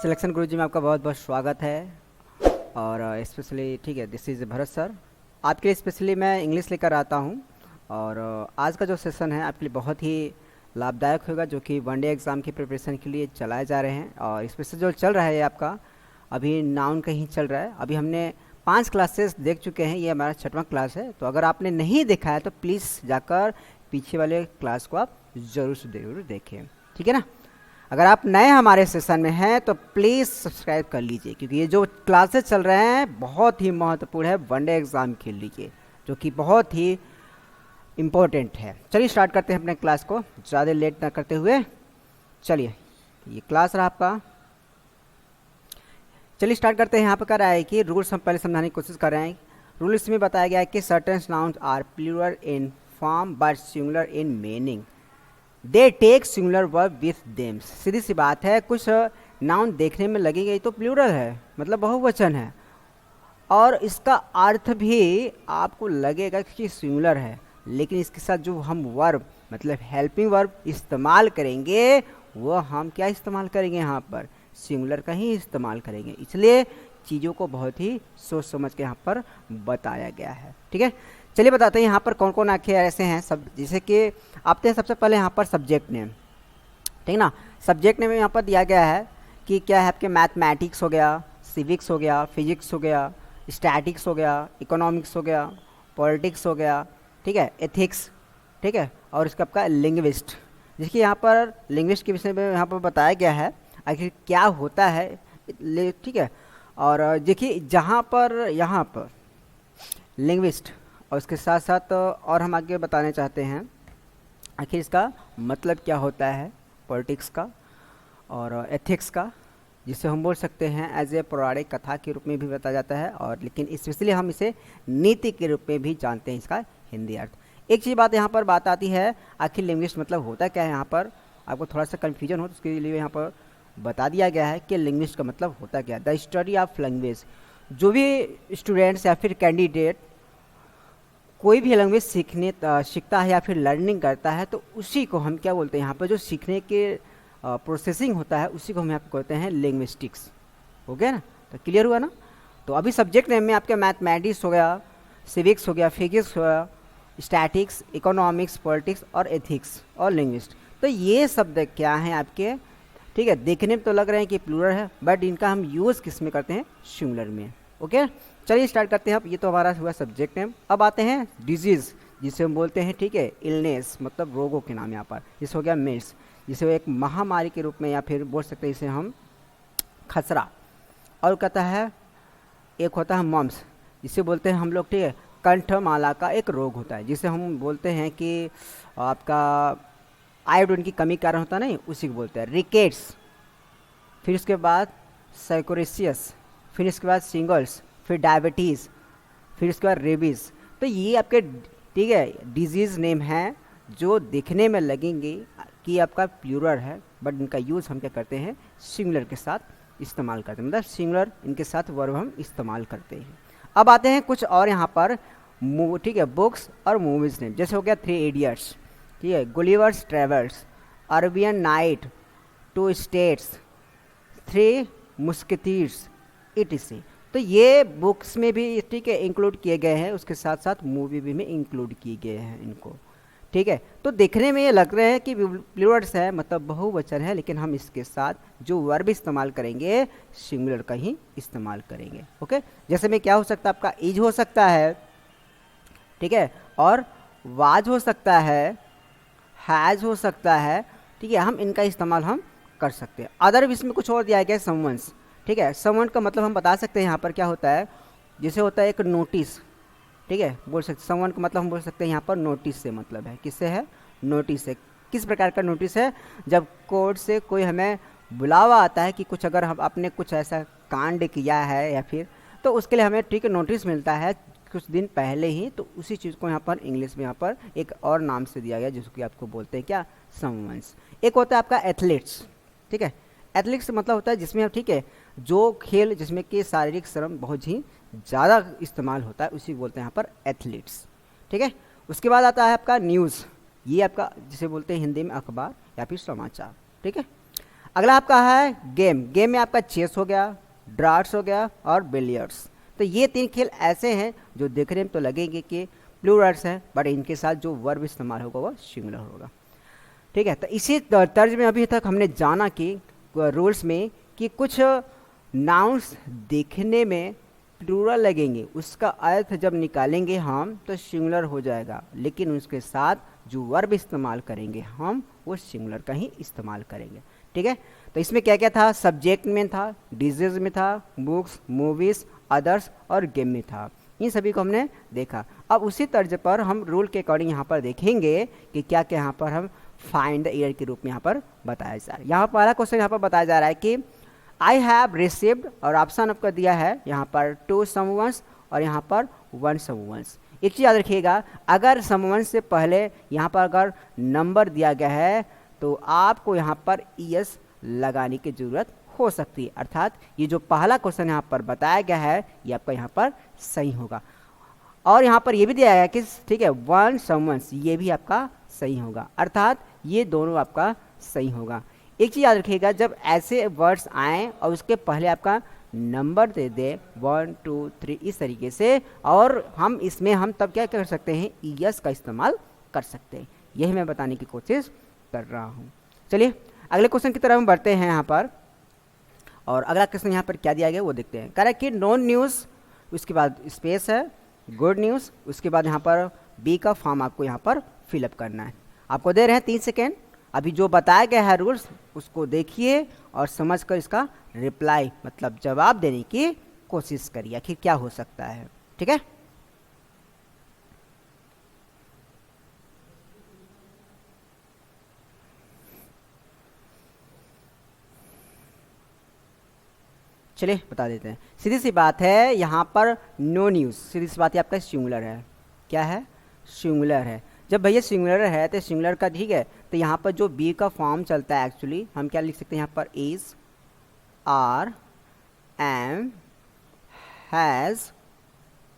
Selection गुरुजी में आपका बहुत बहुत स्वागत है। और स्पेशली ठीक है, दिस इज़ भरत सर। आपके लिए स्पेशली मैं इंग्लिश लेकर आता हूँ। और आज का जो सेशन है आपके लिए बहुत ही लाभदायक होगा, जो कि वनडे एग्ज़ाम की प्रिपरेशन के लिए चलाए जा रहे हैं। और स्पेशली जो चल रहा है ये आपका अभी नाउन का ही चल रहा है। अभी हमने 5 क्लासेस देख चुके हैं, ये हमारा 6वां क्लास है। तो अगर आपने नहीं देखा है तो प्लीज़ जाकर पीछे वाले क्लास को आप ज़रूर देखें, ठीक है ना। अगर आप नए हमारे सेशन में हैं तो प्लीज़ सब्सक्राइब कर लीजिए, क्योंकि ये जो क्लासेस चल रहे हैं बहुत ही महत्वपूर्ण है वनडे एग्ज़ाम के लिए, जो कि बहुत ही इम्पोर्टेंट है। चलिए स्टार्ट करते हैं अपने क्लास को, ज़्यादा लेट ना करते हुए। चलिए ये क्लास रहा आपका। चलिए स्टार्ट करते हैं। यहाँ पर कर रहा है कि रूल्स हम पहले समझाने की कोशिश कर रहे हैं। रूल्स में बताया गया है कि certain nouns are plural in form but singular in meaning, they take singular verb with them. सीधी सी बात है, कुछ नाउन देखने में लगेगा तो प्लूरल है, मतलब बहुवचन है, और इसका अर्थ भी आपको लगेगा कि सिंगुलर है, लेकिन इसके साथ जो हम वर्ब मतलब हेल्पिंग वर्ब इस्तेमाल करेंगे वो हम क्या इस्तेमाल करेंगे, यहाँ पर सिंगुलर का ही इस्तेमाल करेंगे। इसलिए चीज़ों को बहुत ही सोच समझ के यहाँ पर बताया गया है, ठीक है। चलिए बताते हैं यहाँ पर कौन कौन आंखें ऐसे हैं सब, जैसे कि आते हैं सबसे पहले यहाँ पर सब्जेक्ट नेम, ठीक ना। सब्जेक्ट नेम यहाँ पर दिया गया है कि क्या है आपके मैथमेटिक्स हो गया, सिविक्स हो गया, फिजिक्स हो गया, स्टैटिक्स हो गया, इकोनॉमिक्स हो गया, पॉलिटिक्स हो गया, ठीक है, एथिक्स, ठीक है, और इसका आपका लिंग्विस्ट। जिसकी यहाँ पर लिंग्विस्ट के विषय में यहाँ पर बताया गया है आखिर क्या होता है, ठीक है। और देखिए जहाँ पर यहाँ पर लिंग्विस्ट और उसके साथ साथ और हम आगे बताने चाहते हैं आखिर इसका मतलब क्या होता है पॉलिटिक्स का और एथिक्स का, जिसे हम बोल सकते हैं एज ए पौराणिक कथा के रूप में भी बताया जाता है, और लेकिन स्पेशली हम इसे नीति के रूप में भी जानते हैं इसका हिंदी अर्थ। एक चीज़ बात यहाँ पर बात आती है, आखिर लिंग्विस्ट मतलब होता क्या है। यहाँ पर आपको थोड़ा सा कन्फ्यूजन हो तो उसके लिए यहाँ पर बता दिया गया है कि लिंग्विस्ट का मतलब होता क्या है। द स्टडी ऑफ लैंग्वेज, जो भी स्टूडेंट्स या फिर कैंडिडेट कोई भी लैंग्वेज सीखता है या फिर लर्निंग करता है तो उसी को हम क्या बोलते हैं, यहाँ पर जो सीखने के प्रोसेसिंग होता है उसी को हम यहाँ पर कहते हैं लिंग्विस्टिक्स। हो गया ना, तो क्लियर हुआ ना। तो अभी सब्जेक्ट नेम में आपके मैथमेटिक्स हो गया, सिविक्स हो गया, फिजिक्स हो गया, स्टैटिक्स, इकोनॉमिक्स, पॉलिटिक्स और एथिक्स और लिंग्विस्ट। तो ये शब्द क्या हैं आपके, ठीक है। देखने में तो लग रहे हैं कि प्लूरल है, बट इनका हम यूज़ किस में करते हैं, सिंगुलर में। ओके, चलिए स्टार्ट करते हैं। अब ये तो हमारा हुआ सब्जेक्ट नेम। अब आते हैं डिजीज़, जिसे हम बोलते हैं, ठीक है, इलनेस मतलब रोगों के नाम यहाँ पर। जिसे हो गया मेर्स, जिसे एक महामारी के रूप में या फिर बोल सकते हैं इसे हम खसरा। और कहता है एक होता है मम्स, जिसे बोलते हैं हम लोग, ठीक है, कंठमाला का एक रोग होता है, जिसे हम बोलते हैं कि आपका आयोडीन की कमी कारण होता नहीं, उसी को बोलते हैं रिकेट्स। फिर उसके बाद साइकोरेसियस, फिर इसके बाद सिंगल्स, फिर डायबिटीज़, फिर उसके बाद रेबीज़। तो ये आपके, ठीक है, डिजीज़ नेम हैं जो देखने में लगेंगे कि आपका प्लूरल है, बट इनका यूज़ हम क्या करते हैं, सिंगुलर के साथ इस्तेमाल करते हैं, मतलब सिंगुलर इनके साथ वर्ब हम इस्तेमाल करते हैं। अब आते हैं कुछ और यहाँ पर, ठीक है, बुक्स और मूवीज़ नेम। जैसे हो गया 3 इडियट्स, ठीक है, Gulliver's travels, Arabian night, 2 states, 3 मुस्केटीर्स, etc। तो ये बुक्स में भी, ठीक है, इंक्लूड किए गए हैं, उसके साथ साथ मूवी भी में इंक्लूड किए गए हैं इनको, ठीक है। तो देखने में ये लग रहे हैं कि प्लूरल्स है, मतलब बहुवचन है, लेकिन हम इसके साथ जो वर्ब इस्तेमाल करेंगे सिंगुलर का ही इस्तेमाल करेंगे। ओके, जैसे में क्या हो सकता है आपका इज हो सकता है, ठीक है, और वाज हो सकता है, हैज़ हो सकता है, ठीक है, हम इनका इस्तेमाल हम कर सकते हैं। अदर इसमें कुछ और दिया गया है, समवंस, ठीक है। समवन का मतलब हम बता सकते हैं यहाँ पर क्या होता है, जैसे होता है एक नोटिस, ठीक है, बोल सकते समवन का मतलब हम बोल सकते हैं यहाँ पर नोटिस से मतलब है, किससे है, नोटिस से। किस प्रकार का नोटिस है, जब कोर्ट से कोई हमें बुलावा आता है कि कुछ अगर हम आपने कुछ ऐसा कांड किया है या फिर, तो उसके लिए हमें, ठीक है, नोटिस मिलता है कुछ दिन पहले ही, तो उसी चीज़ को यहाँ पर इंग्लिश में यहाँ पर एक और नाम से दिया गया, जिसको आपको बोलते हैं क्या, समवंस। एक होता है आपका एथलीट्स, ठीक है, एथलीट्स मतलब होता है जिसमें, ठीक है, जो खेल जिसमें कि शारीरिक श्रम बहुत ही ज़्यादा इस्तेमाल होता है, उसी बोलते हैं यहाँ पर एथलीट्स, ठीक है। उसके बाद आता है आपका न्यूज़, ये आपका जिसे बोलते हैं हिंदी में अखबार या फिर समाचार, ठीक है। अगला आपका है गेम। गेम में आपका चेस हो गया, ड्राफ्ट्स हो गया और बिलियर्ड्स। तो ये 3 खेल ऐसे हैं जो देखने में तो लगेंगे कि प्लूरल्स हैं, बट इनके साथ जो वर्ब इस्तेमाल होगा वो सिंगुलर होगा। ठीक है, तो इसी तर्ज में अभी तक हमने जाना कि रूल्स में कि कुछ नाउन्स देखने में प्लूरल लगेंगे, उसका अर्थ जब निकालेंगे हम तो सिंगुलर हो जाएगा, लेकिन उसके साथ जो वर्ब इस्तेमाल करेंगे हम वो सिंगुलर का ही इस्तेमाल करेंगे। ठीक है, तो इसमें क्या क्या था? सब्जेक्ट में था, डिजीज में था, बुक्स, मूवीज, अदर्स और गेम में था। इन सभी को हमने देखा। अब उसी तर्ज पर हम रूल के अकॉर्डिंग यहाँ पर देखेंगे कि क्या क्या यहाँ पर हम फाइंड द ईयर के रूप में यहाँ पर बताया जा रहा है। यहाँ पहला क्वेश्चन यहाँ पर बताया जा रहा है कि आई हैव रिसीव्ड, और ऑप्शन आपका दिया है यहाँ पर 2 समवंस और यहाँ पर 1 समवंस। एक चीज़ याद रखिएगा, अगर समवंस से पहले यहाँ पर अगर नंबर दिया गया है तो आपको यहाँ पर ईएस लगाने की ज़रूरत हो सकती है, अर्थात ये जो पहला क्वेश्चन यहाँ पर बताया गया है ये आपका यहाँ पर सही होगा। और यहाँ पर ये भी दिया गया है कि ठीक है 1 समवंस, ये भी आपका सही होगा, अर्थात ये दोनों आपका सही होगा। एक चीज़ याद रखिएगा, जब ऐसे वर्ड्स आएँ और उसके पहले आपका नंबर दे दे 1 2 3 इस तरीके से, और हम इसमें हम तब क्या कर सकते हैं? ईएस का इस्तेमाल कर सकते हैं। यही मैं बताने की कोशिश कर रहा हूँ। चलिए अगले क्वेश्चन की तरफ हम बढ़ते हैं यहाँ पर, और अगला क्वेश्चन यहाँ पर क्या दिया गया वो देखते हैं। कह रहा है कि नो न्यूज़, उसके बाद स्पेस है, गुड न्यूज़, उसके बाद यहाँ पर बी का फॉर्म आपको यहाँ पर फिलअप करना है। आपको दे रहे हैं 3 सेकेंड। अभी जो बताया गया है रूल्स उसको देखिए और समझकर इसका रिप्लाई मतलब जवाब देने की कोशिश करिए, आखिर क्या हो सकता है। ठीक है, चलिए बता देते हैं। सीधी सी बात है, यहाँ पर नो न्यूज़, सीधी सी बात है आपका सिंगुलर है। क्या है? सिंगुलर है। जब भैया सिंगुलर है तो सिंगुलर का ठीक है, तो यहाँ पर जो बी का फॉर्म चलता है एक्चुअली हम क्या लिख सकते हैं यहाँ पर? Is, are, am, has.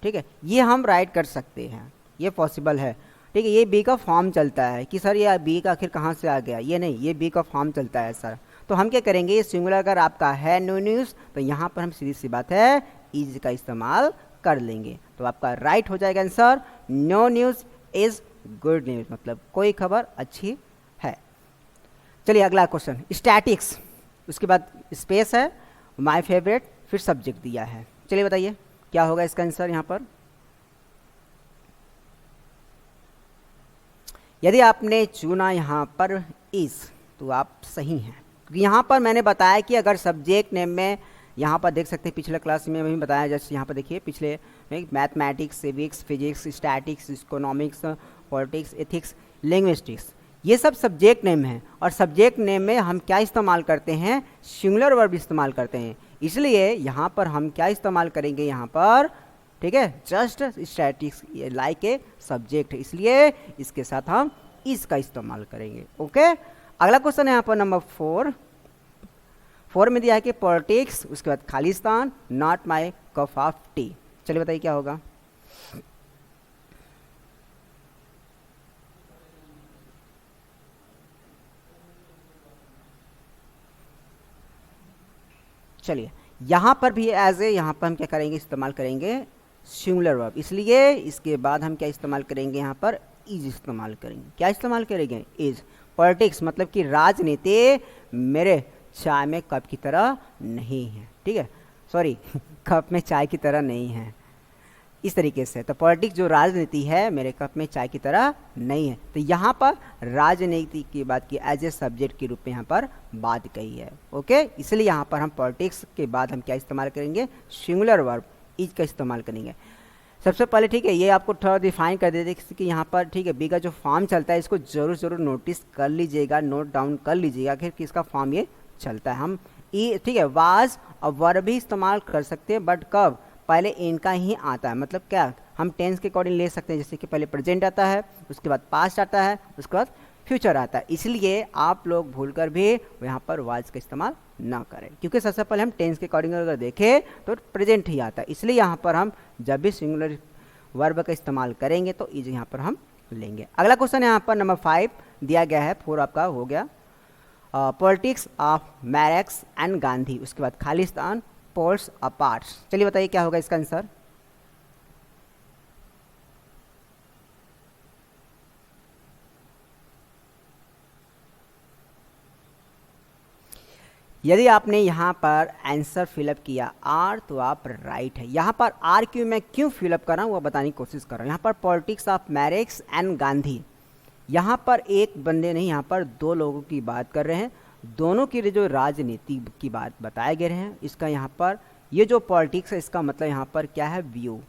ठीक है, ये हम राइट कर सकते हैं, ये पॉसिबल है। ठीक है, ये बी का फॉर्म चलता है कि सर ये बी का आखिर कहाँ से आ गया, ये नहीं, ये बी का फॉर्म चलता है सर। तो हम क्या करेंगे, ये सिंगुलर अगर आपका है नो न्यूज़ तो यहाँ पर हम सीधी सी बात है इज का इस्तेमाल कर लेंगे, तो आपका राइट हो जाएगा answer. No news is good news, मतलब कोई खबर अच्छी है। चलिए अगला क्वेश्चन, स्टैटिक्स, उसके बाद स्पेस है, माय फेवरेट, फिर सब्जेक्ट दिया है। चलिए बताइए क्या होगा इसका आंसर यहाँ पर। यदि आपने चुना यहाँ पर इज तो आप सही हैं, क्योंकि यहाँ पर मैंने बताया कि अगर सब्जेक्ट नेम में यहाँ पर देख सकते हैं, पिछले क्लास में भी बताया, जैसे यहाँ पर देखिए पिछले mathematics, civics, physics, statics, economics, politics, ethics, linguistics, ये सब सब्जेक्ट नेम है, और सब्जेक्ट नेम में हम क्या इस्तेमाल करते हैं? सिंगुलर वर्ब इस्तेमाल करते हैं। इसलिए यहाँ पर हम क्या इस्तेमाल करेंगे यहाँ पर? ठीक है, just statics like a subject, इसलिए इसके साथ हम इसका इस्तेमाल करेंगे। ओके, अगला क्वेश्चन है यहाँ पर नंबर 4 में दिया है कि पॉलिटिक्स, उसके बाद Khalistan, not my cup of T. चलिए बताइए क्या होगा। चलिए यहाँ पर भी एज ए, यहाँ पर हम क्या करेंगे? इस्तेमाल करेंगे सिंगुलर वर्ब, इसलिए इसके बाद हम क्या इस्तेमाल करेंगे? यहाँ पर इज इस्तेमाल करेंगे। क्या इस्तेमाल करेंगे? इज। पॉलिटिक्स मतलब कि राजनीति मेरे चाय में कप की तरह नहीं है। ठीक है, सॉरी कप में चाय की तरह नहीं है, इस तरीके से। तो पॉलिटिक्स जो राजनीति है मेरे कप में चाय की तरह नहीं है, तो यहाँ पर राजनीति की बात की एज ए सब्जेक्ट के रूप में यहाँ पर बात कही है। ओके, इसलिए यहाँ पर हम पॉलिटिक्स के बाद हम क्या इस्तेमाल करेंगे? सिंगुलर वर्ब इज का इस्तेमाल करेंगे। सबसे पहले ठीक है, ये आपको थोड़ा डिफाइन कर देते कि यहाँ पर ठीक है बी का जो फॉर्म चलता है इसको जरूर नोटिस कर लीजिएगा, नोट डाउन कर लीजिएगा कि किसका फॉर्म ये चलता है। हम ये ठीक है वाज और वर्ब भी इस्तेमाल कर सकते हैं, बट कब? पहले इनका ही आता है, मतलब क्या हम टेंस के अकॉर्डिंग ले सकते हैं, जैसे कि पहले प्रेजेंट आता है, उसके बाद पास्ट आता है, उसके बाद फ्यूचर आता है। इसलिए आप लोग भूलकर भी यहाँ पर वाज का इस्तेमाल ना करें, क्योंकि सबसे पहले हम टेंस के अकॉर्डिंग अगर देखें तो प्रेजेंट ही आता है। इसलिए यहाँ पर हम जब भी सिंगुलर वर्ब का इस्तेमाल करेंगे तो इज यहाँ पर हम लेंगे। अगला क्वेश्चन यहाँ पर नंबर 5 दिया गया है, 4 आपका हो गया। पॉलिटिक्स ऑफ मैरेक्स एंड गांधी, उसके बाद खालिस्तान, पोल्स अपार्ट। चलिए बताइए क्या होगा इसका आंसर। यदि आपने यहाँ पर आंसर फिलअप किया आर तो आप राइट है। यहाँ पर आर क्यों मैं क्यों फिलअप कर रहा हूँ वो बताने की कोशिश कर रहा हूँ। यहाँ पर पॉलिटिक्स ऑफ मैरेक्स एंड गांधी, यहाँ पर एक बंदे नहीं, यहाँ पर दो लोगों की बात कर रहे हैं, दोनों की जो राजनीति की बात बताए गए हैं। इसका यहाँ पर ये जो पॉलिटिक्स है इसका मतलब यहाँ पर क्या है, व्यू।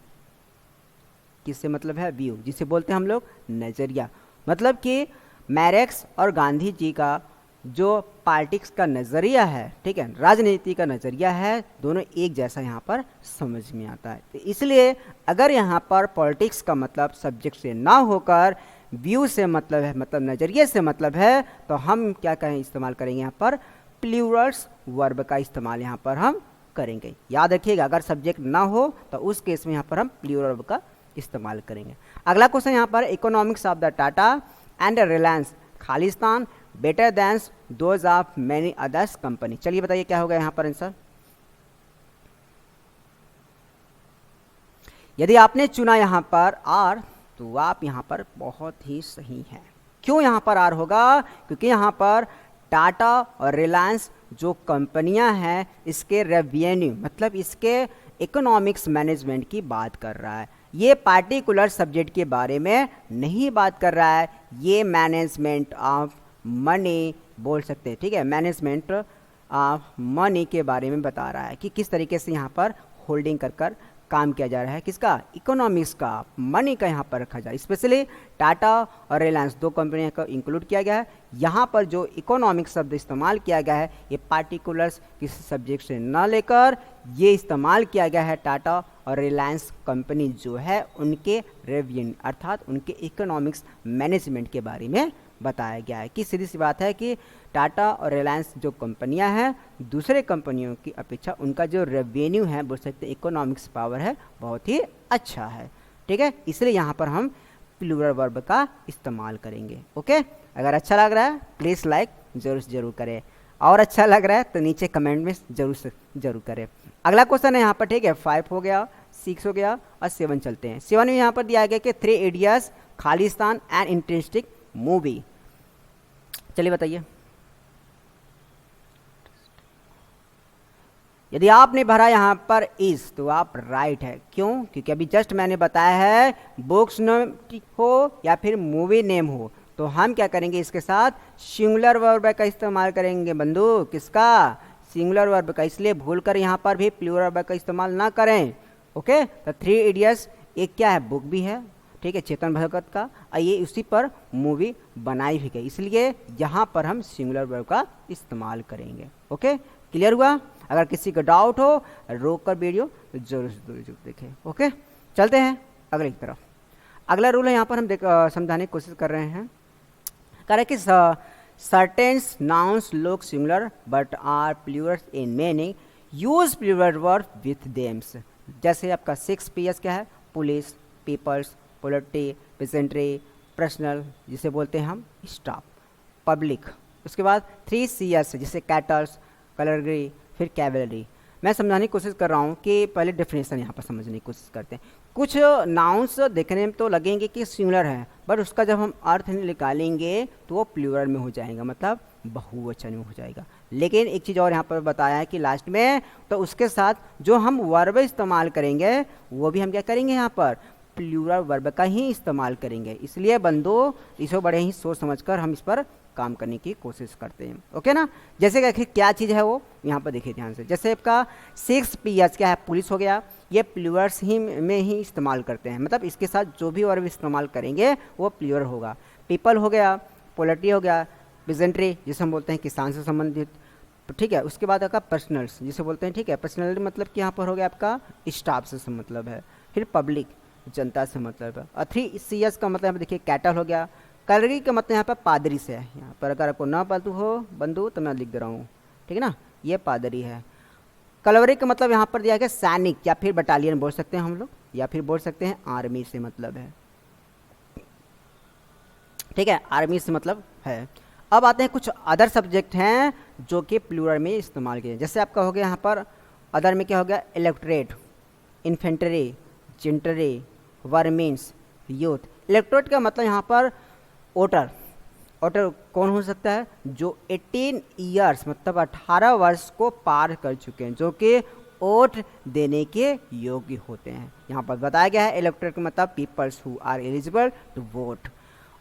किससे मतलब है, व्यू, जिसे बोलते हैं हम लोग नज़रिया। मतलब कि मैरेक्स और गांधी जी का जो पॉलिटिक्स का नज़रिया है, ठीक है, राजनीति का नज़रिया है, दोनों एक जैसा यहाँ पर समझ में आता है। तो इसलिए अगर यहाँ पर पॉलिटिक्स का मतलब सब्जेक्ट से ना होकर व्यू से मतलब है, मतलब नज़रिए से मतलब है, तो हम क्या कहें इस्तेमाल करेंगे यहाँ पर प्लूरल्स वर्ब का इस्तेमाल यहाँ पर हम करेंगे। याद रखिएगा, अगर सब्जेक्ट ना हो तो उस केस में यहाँ पर हम प्लूरल वर्ब का इस्तेमाल करेंगे। अगला क्वेश्चन यहाँ पर, economics of the Tata and Reliance Khalistan better than those of many others company. चलिए बताइए क्या होगा यहाँ पर आंसर। यदि आपने चुना यहाँ पर आर तो आप यहाँ पर बहुत ही सही हैं। क्यों यहाँ पर आर होगा, क्योंकि यहाँ पर टाटा और रिलायंस जो कंपनियां हैं इसके रेवेन्यू मतलब इसके इकोनॉमिक्स मैनेजमेंट की बात कर रहा है। ये पार्टिकुलर सब्जेक्ट के बारे में नहीं बात कर रहा है, ये मैनेजमेंट ऑफ मनी बोल सकते हैं, ठीक है, मैनेजमेंट ऑफ मनी के बारे में बता रहा है कि किस तरीके से यहाँ पर होल्डिंग कर कर काम किया जा रहा है, किसका, इकोनॉमिक्स का, मनी का यहाँ पर रखा जा रहा है। स्पेशली टाटा और रिलायंस दो कंपनियों को इंक्लूड किया गया है। यहाँ पर जो इकोनॉमिक्स शब्द इस्तेमाल किया गया है ये पार्टिकुलर्स किसी सब्जेक्ट से न लेकर ये इस्तेमाल किया गया है टाटा और रिलायंस कंपनी जो है उनके रेवेन्यू अर्थात उनके इकोनॉमिक्स मैनेजमेंट के बारे में बताया गया है। कि सीधी सी बात है कि टाटा और रिलायंस जो कंपनियां हैं दूसरे कंपनियों की अपेक्षा उनका जो रेवेन्यू है बोल सकते हैं इकोनॉमिक्स पावर है बहुत ही अच्छा है, ठीक है, इसलिए यहाँ पर हम प्लूरल वर्ब का इस्तेमाल करेंगे। ओके, अगर अच्छा लग रहा है प्लीज़ लाइक जरूर करें, और अच्छा लग रहा है तो नीचे कमेंट में जरूर करें। अगला क्वेश्चन है यहाँ पर, ठीक है, 5 हो गया, 6 हो गया और 7 चलते हैं। 7 में यहाँ पर दिया गया कि 3 idiots Khalistan and interesting movie. चलिए बताइए। यदि आपने भरा यहाँ पर इस तो आप राइट है। क्यों, क्योंकि अभी जस्ट मैंने बताया है बुक्स नेम हो या फिर मूवी नेम हो तो हम क्या करेंगे इसके साथ सिंगुलर वर्ब का इस्तेमाल करेंगे बंधु, किसका, सिंगुलर वर्ब का, इसलिए भूलकर यहाँ पर भी प्लूरल वर्ब का इस्तेमाल ना करें। ओके, तो 3 इडियट्स एक क्या है, बुक भी है, ठीक है, चेतन भगत का, ये उसी पर मूवी बनाई भी गई, इसलिए यहाँ पर हम सिंगुलर वर्ब का इस्तेमाल करेंगे। ओके, क्लियर हुआ। अगर किसी का डाउट हो रोक कर वीडियो जरूर देखें। ओके, चलते हैं अगले की तरफ। अगला रूल है यहाँ पर हम समझाने की कोशिश कर रहे हैं, कह रहे हैं कि certain nouns look similar but are plural in meaning, use plural verb with them. जैसे आपका 6 PS क्या है, police, peoples, polity, pageantry, personnel जिसे बोलते हैं हम स्टाफ, पब्लिक। उसके बाद 3 CS जैसे कैटल्स, कलरगरी, फिर कैवलरी। मैं समझाने की कोशिश कर रहा हूँ कि पहले डेफिनेशन यहाँ पर समझने की कोशिश करते हैं। कुछ नाउन्स देखने में तो लगेंगे कि सिमिलर है बट उसका जब हम अर्थ निकालेंगे तो वो प्लूरल में हो जाएगा, मतलब बहुवचन में हो जाएगा। लेकिन एक चीज़ और यहाँ पर बताया है कि लास्ट में तो उसके साथ जो हम वर्ब इस्तेमाल करेंगे वो भी हम क्या करेंगे यहाँ पर प्लूरल वर्ब का ही इस्तेमाल करेंगे। इसलिए बंदो इसको बड़े ही सोच समझकर हम इस पर काम करने की कोशिश करते हैं। ओके ना, जैसे कि आखिर क्या चीज़ है वो यहाँ पर देखिए ध्यान से। जैसे आपका 6 PS क्या है, पुलिस हो गया, ये प्लूरल्स ही में ही इस्तेमाल करते हैं, मतलब इसके साथ जो भी वर्ब इस्तेमाल करेंगे वो प्लूरल होगा। पीपल हो गया, पोलिटी हो गया, पेजेंट्री जिसे हम बोलते हैं किसान से संबंधित, ठीक है। उसके बाद आपका पर्सनल्स जिसे बोलते हैं, ठीक है, पर्सनल मतलब कि यहाँ पर हो गया आपका स्टाफ से मतलब है। फिर पब्लिक जनता से मतलब है। और 3 CS का मतलब देखिए कैटल हो गया। कलरी का मतलब यहाँ पर पादरी से है, यहाँ पर अगर आपको ना पालतू हो बंधु तो मैं लिख दे रहा हूँ, ठीक है ना, ये पादरी है। कलवरी का मतलब यहाँ पर दिया गया सैनिक या फिर बटालियन बोल सकते हैं हम लोग, या फिर बोल सकते हैं आर्मी से मतलब है, ठीक है, आर्मी से मतलब है। अब आते हैं कुछ अदर सब्जेक्ट हैं जो कि प्लूरल में इस्तेमाल किए, जैसे आपका हो गया यहाँ पर अदर में क्या हो गया, electorate, infantry, gentry, vermins, youth. Electorate का मतलब यहाँ पर वोटर। वोटर कौन हो सकता है, जो 18 ईयर्स मतलब 18 वर्ष को पार कर चुके हैं, जो कि वोट देने के योग्य होते हैं। यहाँ पर बताया गया है इलेक्टोरेट का मतलब peoples who are eligible to vote.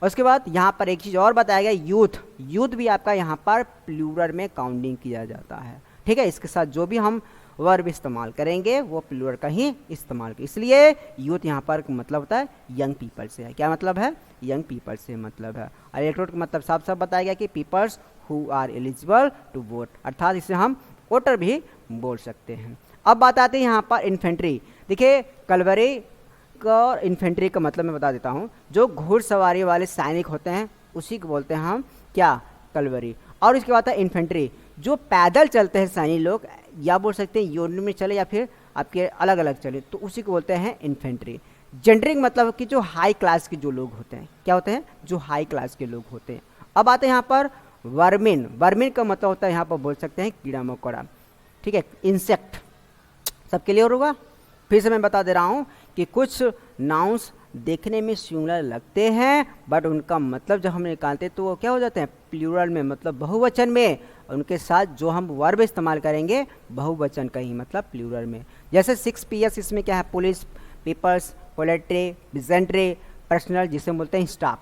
उसके बाद यहाँ पर एक चीज़ और बताया गया, यूथ। यूथ भी आपका यहाँ पर प्लूरल में काउंटिंग किया जाता है, ठीक है। इसके साथ जो भी हम वर्ब इस्तेमाल करेंगे वो प्लूरल का ही इस्तेमाल करें, इसलिए यूथ यहाँ पर मतलब होता है यंग पीपल से है। क्या मतलब है, यंग पीपल से मतलब है। और इलेक्टोरेट का मतलब साफ साफ बताया गया कि peoples who are eligible to vote, अर्थात इसे हम वोटर भी बोल सकते हैं। अब बात आती है यहाँ पर इन्फेंट्री। देखिए कलवरी और इन्फेंट्री का मतलब मैं बता देता हूँ, जो घुड़सवारी वाले सैनिक होते हैं उसी को बोलते हैं हम क्या, कलवरी। और इसके बाद है इन्फेंट्री, जो पैदल चलते हैं सैनिक लोग, या बोल सकते हैं यूनिट में चले या फिर आपके अलग अलग चले, तो उसी को बोलते हैं इन्फेंट्री। जेंडरिंग मतलब कि जो हाई क्लास के जो लोग होते हैं, क्या होते हैं, जो हाई क्लास के लोग होते हैं। अब आते हैं यहाँ पर वर्मिन। वर्मिन का मतलब होता है यहाँ पर बोल सकते हैं कीड़ा मकोड़ा, ठीक है, इंसेक्ट। सब क्लियर होगा। फिर से मैं बता दे रहा हूँ कि कुछ नाउन्स देखने में सिंगुलर लगते हैं बट उनका मतलब जब हम निकालते तो वो क्या हो जाते हैं, प्लूरल में, मतलब बहुवचन में। उनके साथ जो हम वर्ब इस्तेमाल करेंगे बहुवचन का ही, मतलब प्लूरल में। जैसे 6 PS इसमें क्या है, पुलिस, पीपल्स, पोलेट्री, बिजेंट्री, पर्सनल जिसे बोलते हैं स्टाफ,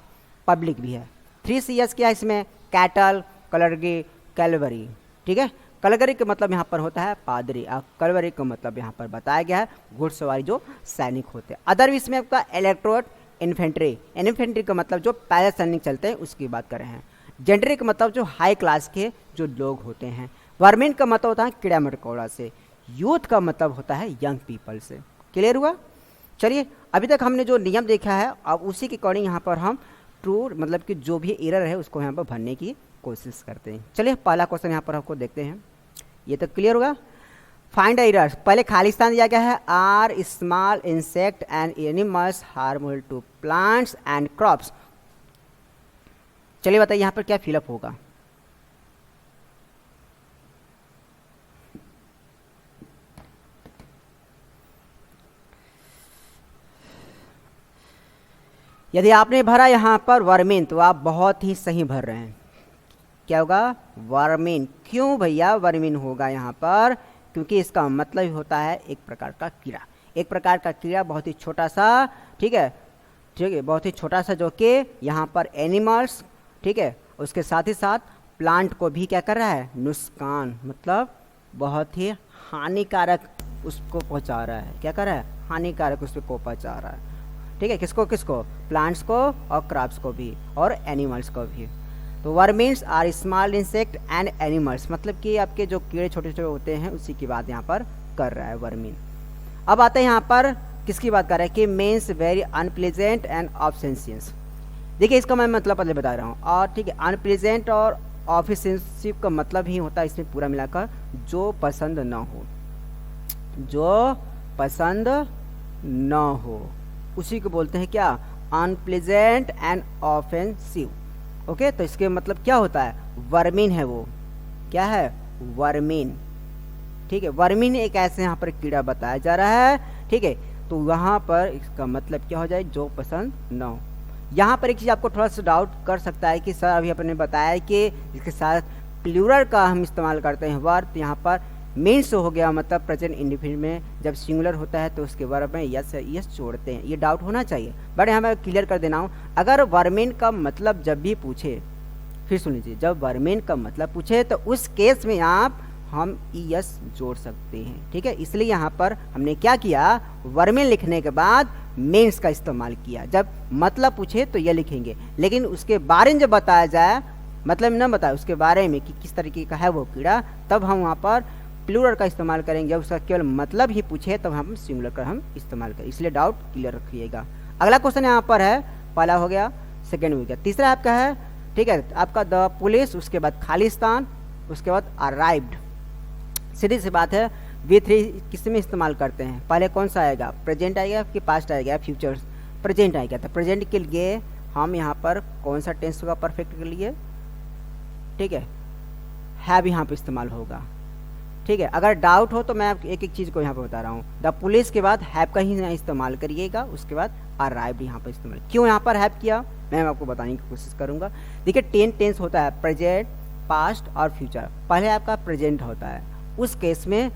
पब्लिक भी है। 3 CS क्या है इसमें, कैटल, कलरगी, कैलवरी, ठीक है। कलगरी का मतलब यहाँ पर होता है पादरी, और कलवरी का मतलब यहाँ पर बताया गया है घुड़सवारी जो सैनिक होते हैं। अदर इसमें आपका इलेक्ट्रोट, इन्फेंट्री। इन्फेंट्री का मतलब जो पैदल सैनिक चलते हैं उसकी बात कर रहे हैं। जेंट्री का मतलब जो हाई क्लास के जो लोग होते हैं। वर्मिन का मतलब होता है कीड़ा मकोड़ा से। यूथ का मतलब होता है यंग पीपल से। क्लियर हुआ। चलिए अभी तक हमने जो नियम देखा है अब उसी के अकॉर्डिंग यहाँ पर हम ट्रू मतलब कि जो भी एरर है उसको यहाँ पर भरने की कोशिश करते हैं। चलिए पहला क्वेश्चन यहाँ पर आपको देखते हैं, ये तो क्लियर होगा। फाइंड एरर्स, पहले खाली स्थान दिया गया है, are small insect and animals harmful to plants and crops. चलिए बताइए यहाँ पर क्या फिलअप होगा। यदि आपने भरा यहाँ पर वर्मिन तो आप बहुत ही सही भर रहे हैं। क्या होगा, वर्मिन। क्यों भैया वर्मिन होगा यहाँ पर, क्योंकि इसका मतलब होता है एक प्रकार का कीड़ा। एक प्रकार का कीड़ा बहुत ही छोटा सा, ठीक है, ठीक है, बहुत ही छोटा सा, जो कि यहाँ पर एनिमल्स, ठीक है, उसके साथ ही साथ प्लांट को भी क्या कर रहा है, नुकसान, मतलब बहुत ही हानिकारक उसको पहुँचा रहा है। क्या कर रहा है, हानिकारक उसको पहुँचा रहा है, ठीक है। किसको किसको, प्लांट्स को और क्रॉप्स को भी और एनिमल्स को भी। तो vermins are small insect and animals, मतलब कि आपके जो कीड़े छोटे छोटे होते हैं उसी की बात यहाँ पर कर रहा है वर्मिन। अब आते हैं यहाँ पर किसकी बात कर रहा है कि मीन्स वेरी अनप्लेजेंट एंड ऑब्सेंशियस। देखिए इसका मैं मतलब पहले बता रहा हूँ, और ठीक है, अनप्लेजेंट और ऑफिशियंसिव का मतलब ही होता है इसमें पूरा मिलाकर जो पसंद न हो, जो पसंद न हो उसी को बोलते हैं क्या, अनप्लेजेंट एंड ऑफेंसिव। ओके, तो इसके मतलब क्या होता है, वर्मिन है वो, क्या है, वर्मिन, ठीक है। वर्मिन एक ऐसे यहाँ पर कीड़ा बताया जा रहा है, ठीक है। तो वहाँ पर इसका मतलब क्या हो जाए, जो पसंद न हो। यहाँ पर एक चीज़ आपको थोड़ा सा डाउट कर सकता है कि सर अभी अपने बताया कि इसके साथ प्लूरल का हम इस्तेमाल करते हैं वर्ब, यहाँ पर मीन्स हो गया, मतलब प्रेजेंट इंडिफिनिट में जब सिंगुलर होता है तो उसके वर्ब में यस जोड़ते हैं। ये डाउट होना चाहिए, बट यहाँ मैं क्लियर कर देना हूँ। अगर वर्मिन का मतलब जब भी पूछे, फिर सुन लीजिए, जब वर्मिन का मतलब पूछे तो उस केस में आप हम यस जोड़ सकते हैं, ठीक है। इसलिए यहाँ पर हमने क्या किया, वर्मिन लिखने के बाद मीन्स का इस्तेमाल किया। जब मतलब पूछे तो ये लिखेंगे, लेकिन उसके बारे में जब बताया जाए, मतलब न बताए उसके बारे में कि किस तरीके का है वो कीड़ा, तब हम वहाँ पर प्लूरल का इस्तेमाल करेंगे। जब उसका केवल मतलब ही पूछे तब हम सिंगुलर का हम इस्तेमाल करें, इसलिए डाउट क्लियर रखिएगा। अगला क्वेश्चन यहाँ पर है, पहला हो गया, सेकेंड हो गया, तीसरा आपका है, ठीक है, आपका द पुलिस, उसके बाद खाली स्थान, उसके बाद अराइव्ड। सीधी सी बात है, V3 किस में इस्तेमाल करते हैं, पहले कौन सा आएगा, प्रेजेंट आएगा कि पास्ट आएगा, फ्यूचर, प्रेजेंट आएगा। तो प्रेजेंट के लिए हम यहाँ पर कौन सा टेंस होगा परफेक्ट के लिए, ठीक है, हैव यहाँ पे इस्तेमाल होगा। ठीक है, अगर डाउट हो तो मैं एक एक चीज़ को यहाँ पे बता रहा हूँ। द पुलिस के बाद हैव का ही इस्तेमाल करिएगा, उसके बाद अराइव्ड यहाँ पर इस्तेमाल। क्यों यहाँ पर हैव किया मैं आपको बताने की कोशिश करूँगा। देखिए टेंस होता है प्रेजेंट, पास्ट और फ्यूचर। पहले आपका प्रेजेंट होता है, उस केस में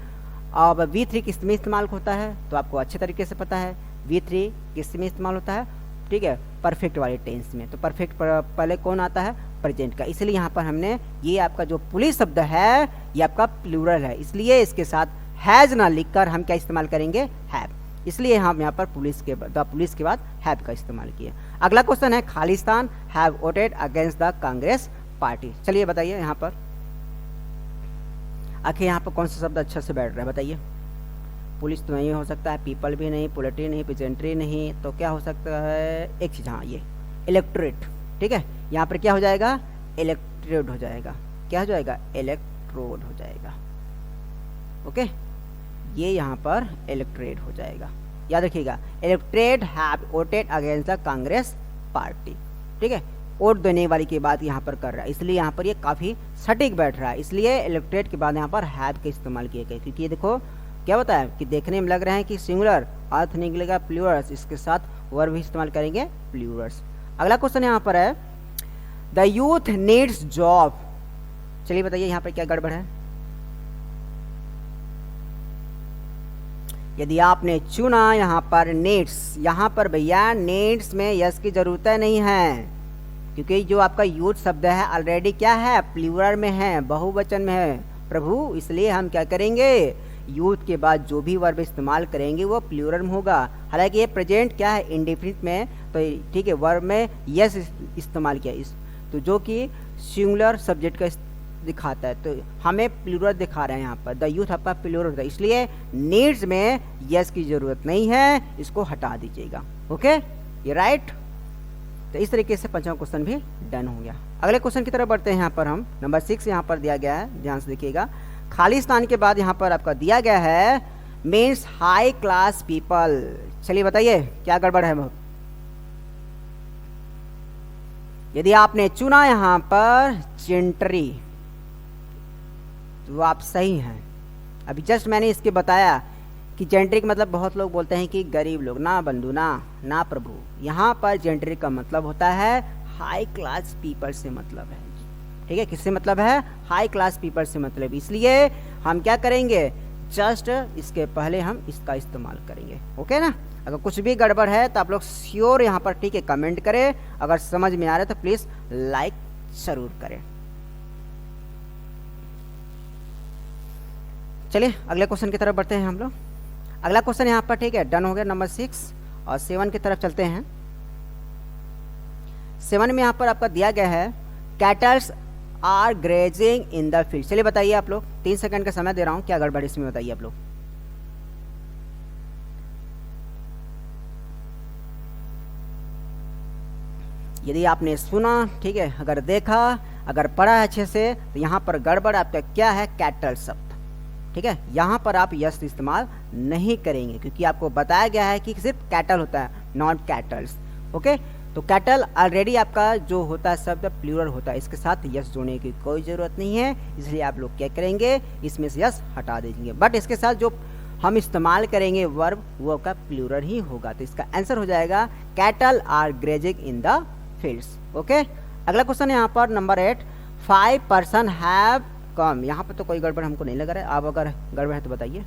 अब V3 किस में इस्तेमाल होता है तो आपको अच्छे तरीके से पता है। V3 किस में इस्तेमाल होता है, ठीक है, परफेक्ट वाले टेंस में। तो परफेक्ट पहले कौन आता है, प्रेजेंट का। इसलिए यहाँ पर हमने ये आपका जो पुलिस शब्द है ये आपका प्लूरल है, इसलिए इसके साथ हैज ना लिखकर हम क्या इस्तेमाल करेंगे, हैव। इसलिए हम यहाँ पर पुलिस के बाद हैव का इस्तेमाल किया। अगला क्वेश्चन है Khalistan have voted against the Congress party. चलिए बताइए यहाँ पर आखिर यहाँ पर कौन सा शब्द अच्छा से बैठ रहा है, बताइए। पुलिस तो नहीं हो सकता है, पीपल भी नहीं, पोलिट्री नहीं, पेजेंट्री नहीं, तो क्या हो सकता है, एक चीज़, हाँ ये इलेक्टोरेट। ठीक है, यहाँ पर क्या हो जाएगा, इलेक्ट्रोड हो जाएगा। क्या हो जाएगा, इलेक्ट्रोड हो जाएगा। ओके, ये यहाँ पर इलेक्ट्रेट हो जाएगा, याद रखिएगा। Electorate have voted against the Congress party. ठीक है, वोट देने वाली की बात यहाँ पर कर रहा है, इसलिए यहाँ पर ये काफ़ी सटीक बैठ रहा है। इसलिए इलेक्ट्रेट के बाद यहाँ पर हैव का इस्तेमाल किया गया, क्योंकि ये देखो क्या होता है कि देखने में लग रहा है कि सिंगुलर, अर्थ निकलेगा प्लूरल्स, इसके साथ वर्ब भी इस्तेमाल करेंगे प्लूरल्स। अगला क्वेश्चन यहाँ पर है द यूथ नीड्स जॉब। चलिए बताइए यहाँ पर क्या गड़बड़ है। यदि आपने चुना यहाँ पर नीड्स, यहाँ पर भैया नीड्स में यस की जरूरत नहीं है, क्योंकि जो आपका यूथ शब्द है ऑलरेडी क्या है, प्लूरल में है, बहुवचन में है प्रभु। इसलिए हम क्या करेंगे, यूथ के बाद जो भी वर्ब इस्तेमाल करेंगे वो प्लूरल में होगा। हालांकि ये प्रेजेंट क्या है, इंडेफिनिट में, तो ठीक है वर्ब में यस इस्तेमाल किया इस, तो जो कि सिंगुलर सब्जेक्ट का दिखाता है, तो हमें प्लूरल दिखा रहे हैं यहाँ पर। द यूथ आपका प्लूरल था, इसलिए नीड्स में यस की जरूरत नहीं है, इसको हटा दीजिएगा। ओके, ये राइट। तो इस तरीके से 5वां क्वेश्चन भी डन हो गया। अगले क्वेश्चन की तरफ बढ़ते हैं। यहाँ पर हम नंबर 6 यहाँ पर दिया गया है, ध्यान से देखिएगा। खालिस्तान के बाद यहाँ पर आपका दिया गया है मीन्स हाई क्लास पीपल। चलिए बताइए क्या गड़बड़ है। यदि आपने चुना यहाँ पर जेंट्री तो आप सही हैं। अभी जस्ट मैंने इसके बताया कि जेंट्री का मतलब बहुत लोग बोलते हैं कि गरीब लोग, ना बंधु, ना प्रभु। यहाँ पर जेंट्री का मतलब होता है हाई क्लास पीपल से मतलब है। ठीक है, किससे मतलब है, हाई क्लास पीपल से मतलब। इसलिए हम क्या करेंगे, जस्ट इसके पहले हम इसका इस्तेमाल करेंगे। ओके ना। अगर कुछ भी गड़बड़ है तो आप लोग श्योर यहाँ पर ठीक है कमेंट करें। अगर समझ में आ रहा है तो प्लीज लाइक जरूर करें। चलिए अगले क्वेश्चन की तरफ बढ़ते हैं हम लोग। अगला क्वेश्चन यहाँ पर ठीक है डन हो गया नंबर 6, और 7 की तरफ चलते हैं। 7 में यहाँ पर आपका दिया गया है cattles are grazing in the field. चलिए बताइए आप लोग, 3 सेकंड का समय दे रहा हूं, क्या गड़बड़ इसमें बताइए आप लोग। यदि आपने सुना, ठीक है, अगर देखा, अगर पढ़ा अच्छे से, तो यहाँ पर गड़बड़ आपका क्या है, कैटल शब्द। ठीक है, यहाँ पर आप यस इस्तेमाल नहीं करेंगे, क्योंकि आपको बताया गया है कि सिर्फ कैटल होता है, नॉट कैटल्स। ओके, तो कैटल ऑलरेडी आपका जो होता है शब्द प्लूरल होता है, इसके साथ यस जोड़ने की कोई ज़रूरत नहीं है। इसलिए आप लोग क्या करेंगे, इसमें से यस हटा देंगे, बट इसके साथ जो हम इस्तेमाल करेंगे वर्ब वो का प्लूरल ही होगा। तो इसका आंसर हो जाएगा cattle are grazing in the fields. Okay, अगला क्वेश्चन है यहाँ पर नंबर 8, 5 पर्सन हैव कम। यहाँ पर तो कोई गड़बड़ हमको नहीं लग रहा है, आप अगर गड़बड़ है तो बताइए।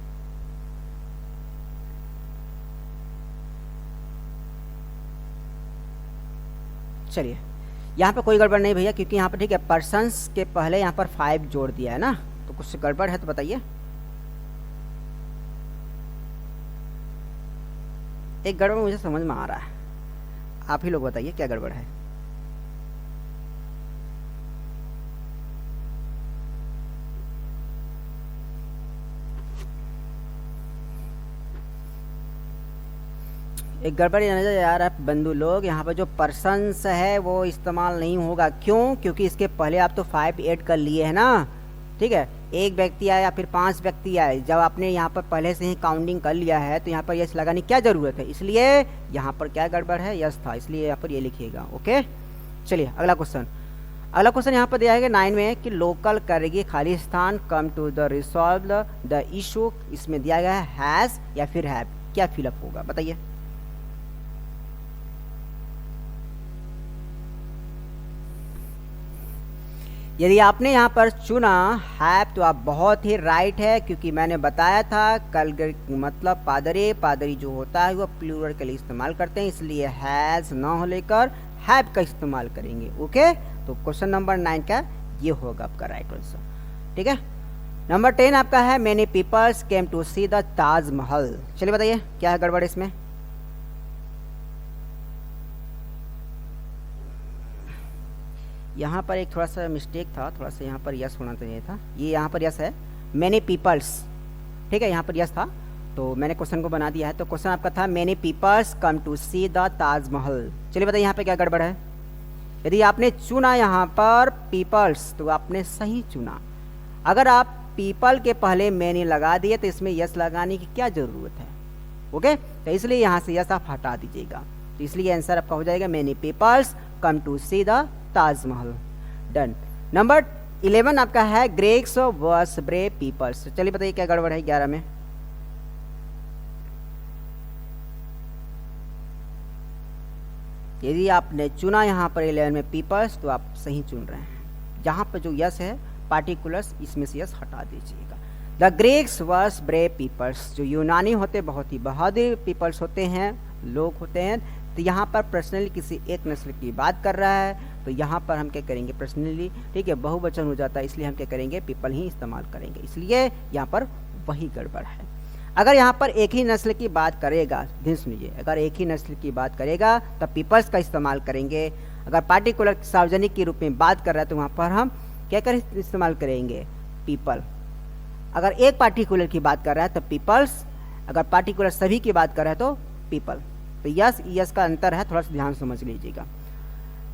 चलिए यहाँ पे कोई गड़बड़ नहीं भैया, क्योंकि यहाँ पर ठीक है पर्सन्स के पहले यहाँ पर 5 जोड़ दिया है ना, तो कुछ गड़बड़ है तो बताइए। एक गड़बड़ मुझे समझ में आ रहा है, आप ही लोग बताइए क्या गड़बड़ है। एक गड़बड़ नजर यार आप बंधु लोग, यहाँ पर जो पर्सन्स है वो इस्तेमाल नहीं होगा। क्यों? क्योंकि इसके पहले आप तो 5 ऐड कर लिए है ना। ठीक है, एक व्यक्ति आया फिर 5 व्यक्ति आए, जब आपने यहाँ पर पहले से ही काउंटिंग कर लिया है तो यहाँ पर यस लगाने की क्या जरूरत है। इसलिए यहाँ पर क्या गड़बड़ है, यस था, इसलिए यहाँ पर ये लिखिएगा। ओके, चलिए अगला क्वेश्चन। अगला क्वेश्चन यहाँ पर दिया है 9 में कि लोकल करगी खालिस्तान come to the resolve the issue, इसमें दिया गया है हैज या फिर हैव, क्या फिलअप होगा बताइए। यदि आपने यहाँ पर चुना हैव तो आप बहुत ही राइट है, क्योंकि मैंने बताया था कल मतलब पादरे, पादरी जो होता है वो प्लूरल के लिए इस्तेमाल करते हैं, इसलिए हैज न हो लेकर हैव का इस्तेमाल करेंगे। ओके, तो क्वेश्चन नंबर 9 का ये होगा आपका राइट आंसर। ठीक है, नंबर 10 आपका है many peoples came to see the Taj Mahal. चलिए बताइए क्या है गड़बड़ इसमें। यहाँ पर एक थोड़ा सा मिस्टेक था, थोड़ा सा यहाँ पर यस होना चाहिए था, ये यहाँ पर यस है मेनी पीपल्स। ठीक है, यहाँ पर यस था तो मैंने क्वेश्चन को बना दिया है, तो क्वेश्चन आपका था many peoples come to see the Taj Mahal. चलिए बताइए यहाँ पे क्या गड़बड़ है। यदि आपने चुना यहाँ पर पीपल्स तो आपने सही चुना, अगर आप पीपल के पहले मैनी लगा दिए तो इसमें यस लगाने की क्या जरूरत है। ओके, तो इसलिए यहाँ से यस आप हटा दीजिएगा, तो इसलिए आंसर आपका हो जाएगा many peoples come to see the Taj Mahal. Done. Number 11 आपका है ग्रेक्स वर्स ब्रेव पीपल्स। चलिए बताइए क्या गड़बड़ है 11 में। यदि आपने चुना यहाँ पर 11 में पीपल्स तो आप सही चुन रहे हैं, जहाँ पर जो यस है पार्टिकुलर्स इसमें से यस हटा दीजिएगा। The Greeks were brave peoples, जो यूनानी होते बहुत ही बहादुर पीपल्स होते हैं, लोग होते हैं, तो यहाँ पर पर्सनली किसी एक नस्ल की बात कर रहा है, तो यहाँ पर हम क्या करेंगे पर्सनली, ठीक है, बहुवचन हो जाता है, इसलिए हम क्या करेंगे पीपल ही इस्तेमाल करेंगे, इसलिए यहाँ पर वही गड़बड़ है। अगर यहाँ पर एक ही नस्ल की बात करेगा, ध्यान सुनिए, अगर एक ही नस्ल की बात करेगा तो पीपल्स का इस्तेमाल करेंगे। अगर पार्टिकुलर सार्वजनिक के रूप में बात कर रहा है तो वहाँ पर हम क्या करें इस्तेमाल करेंगे पीपल। अगर एक पार्टिकुलर की बात कर रहा है तो पीपल्स, अगर पार्टिकुलर सभी की बात कर रहा है तो पीपल। तो यस का अंतर है, थोड़ा सा ध्यान समझ लीजिएगा।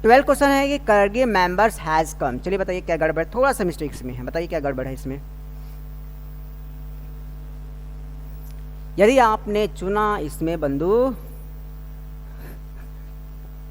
12 क्वेश्चन है कि करगिल मेंबर्स हैज कम। चलिए बताइए क्या गड़बड़, थोड़ा सा मिस्टेक इसमें है, बताइए क्या गड़बड़ है इसमें। यदि आपने चुना इसमें बंधु,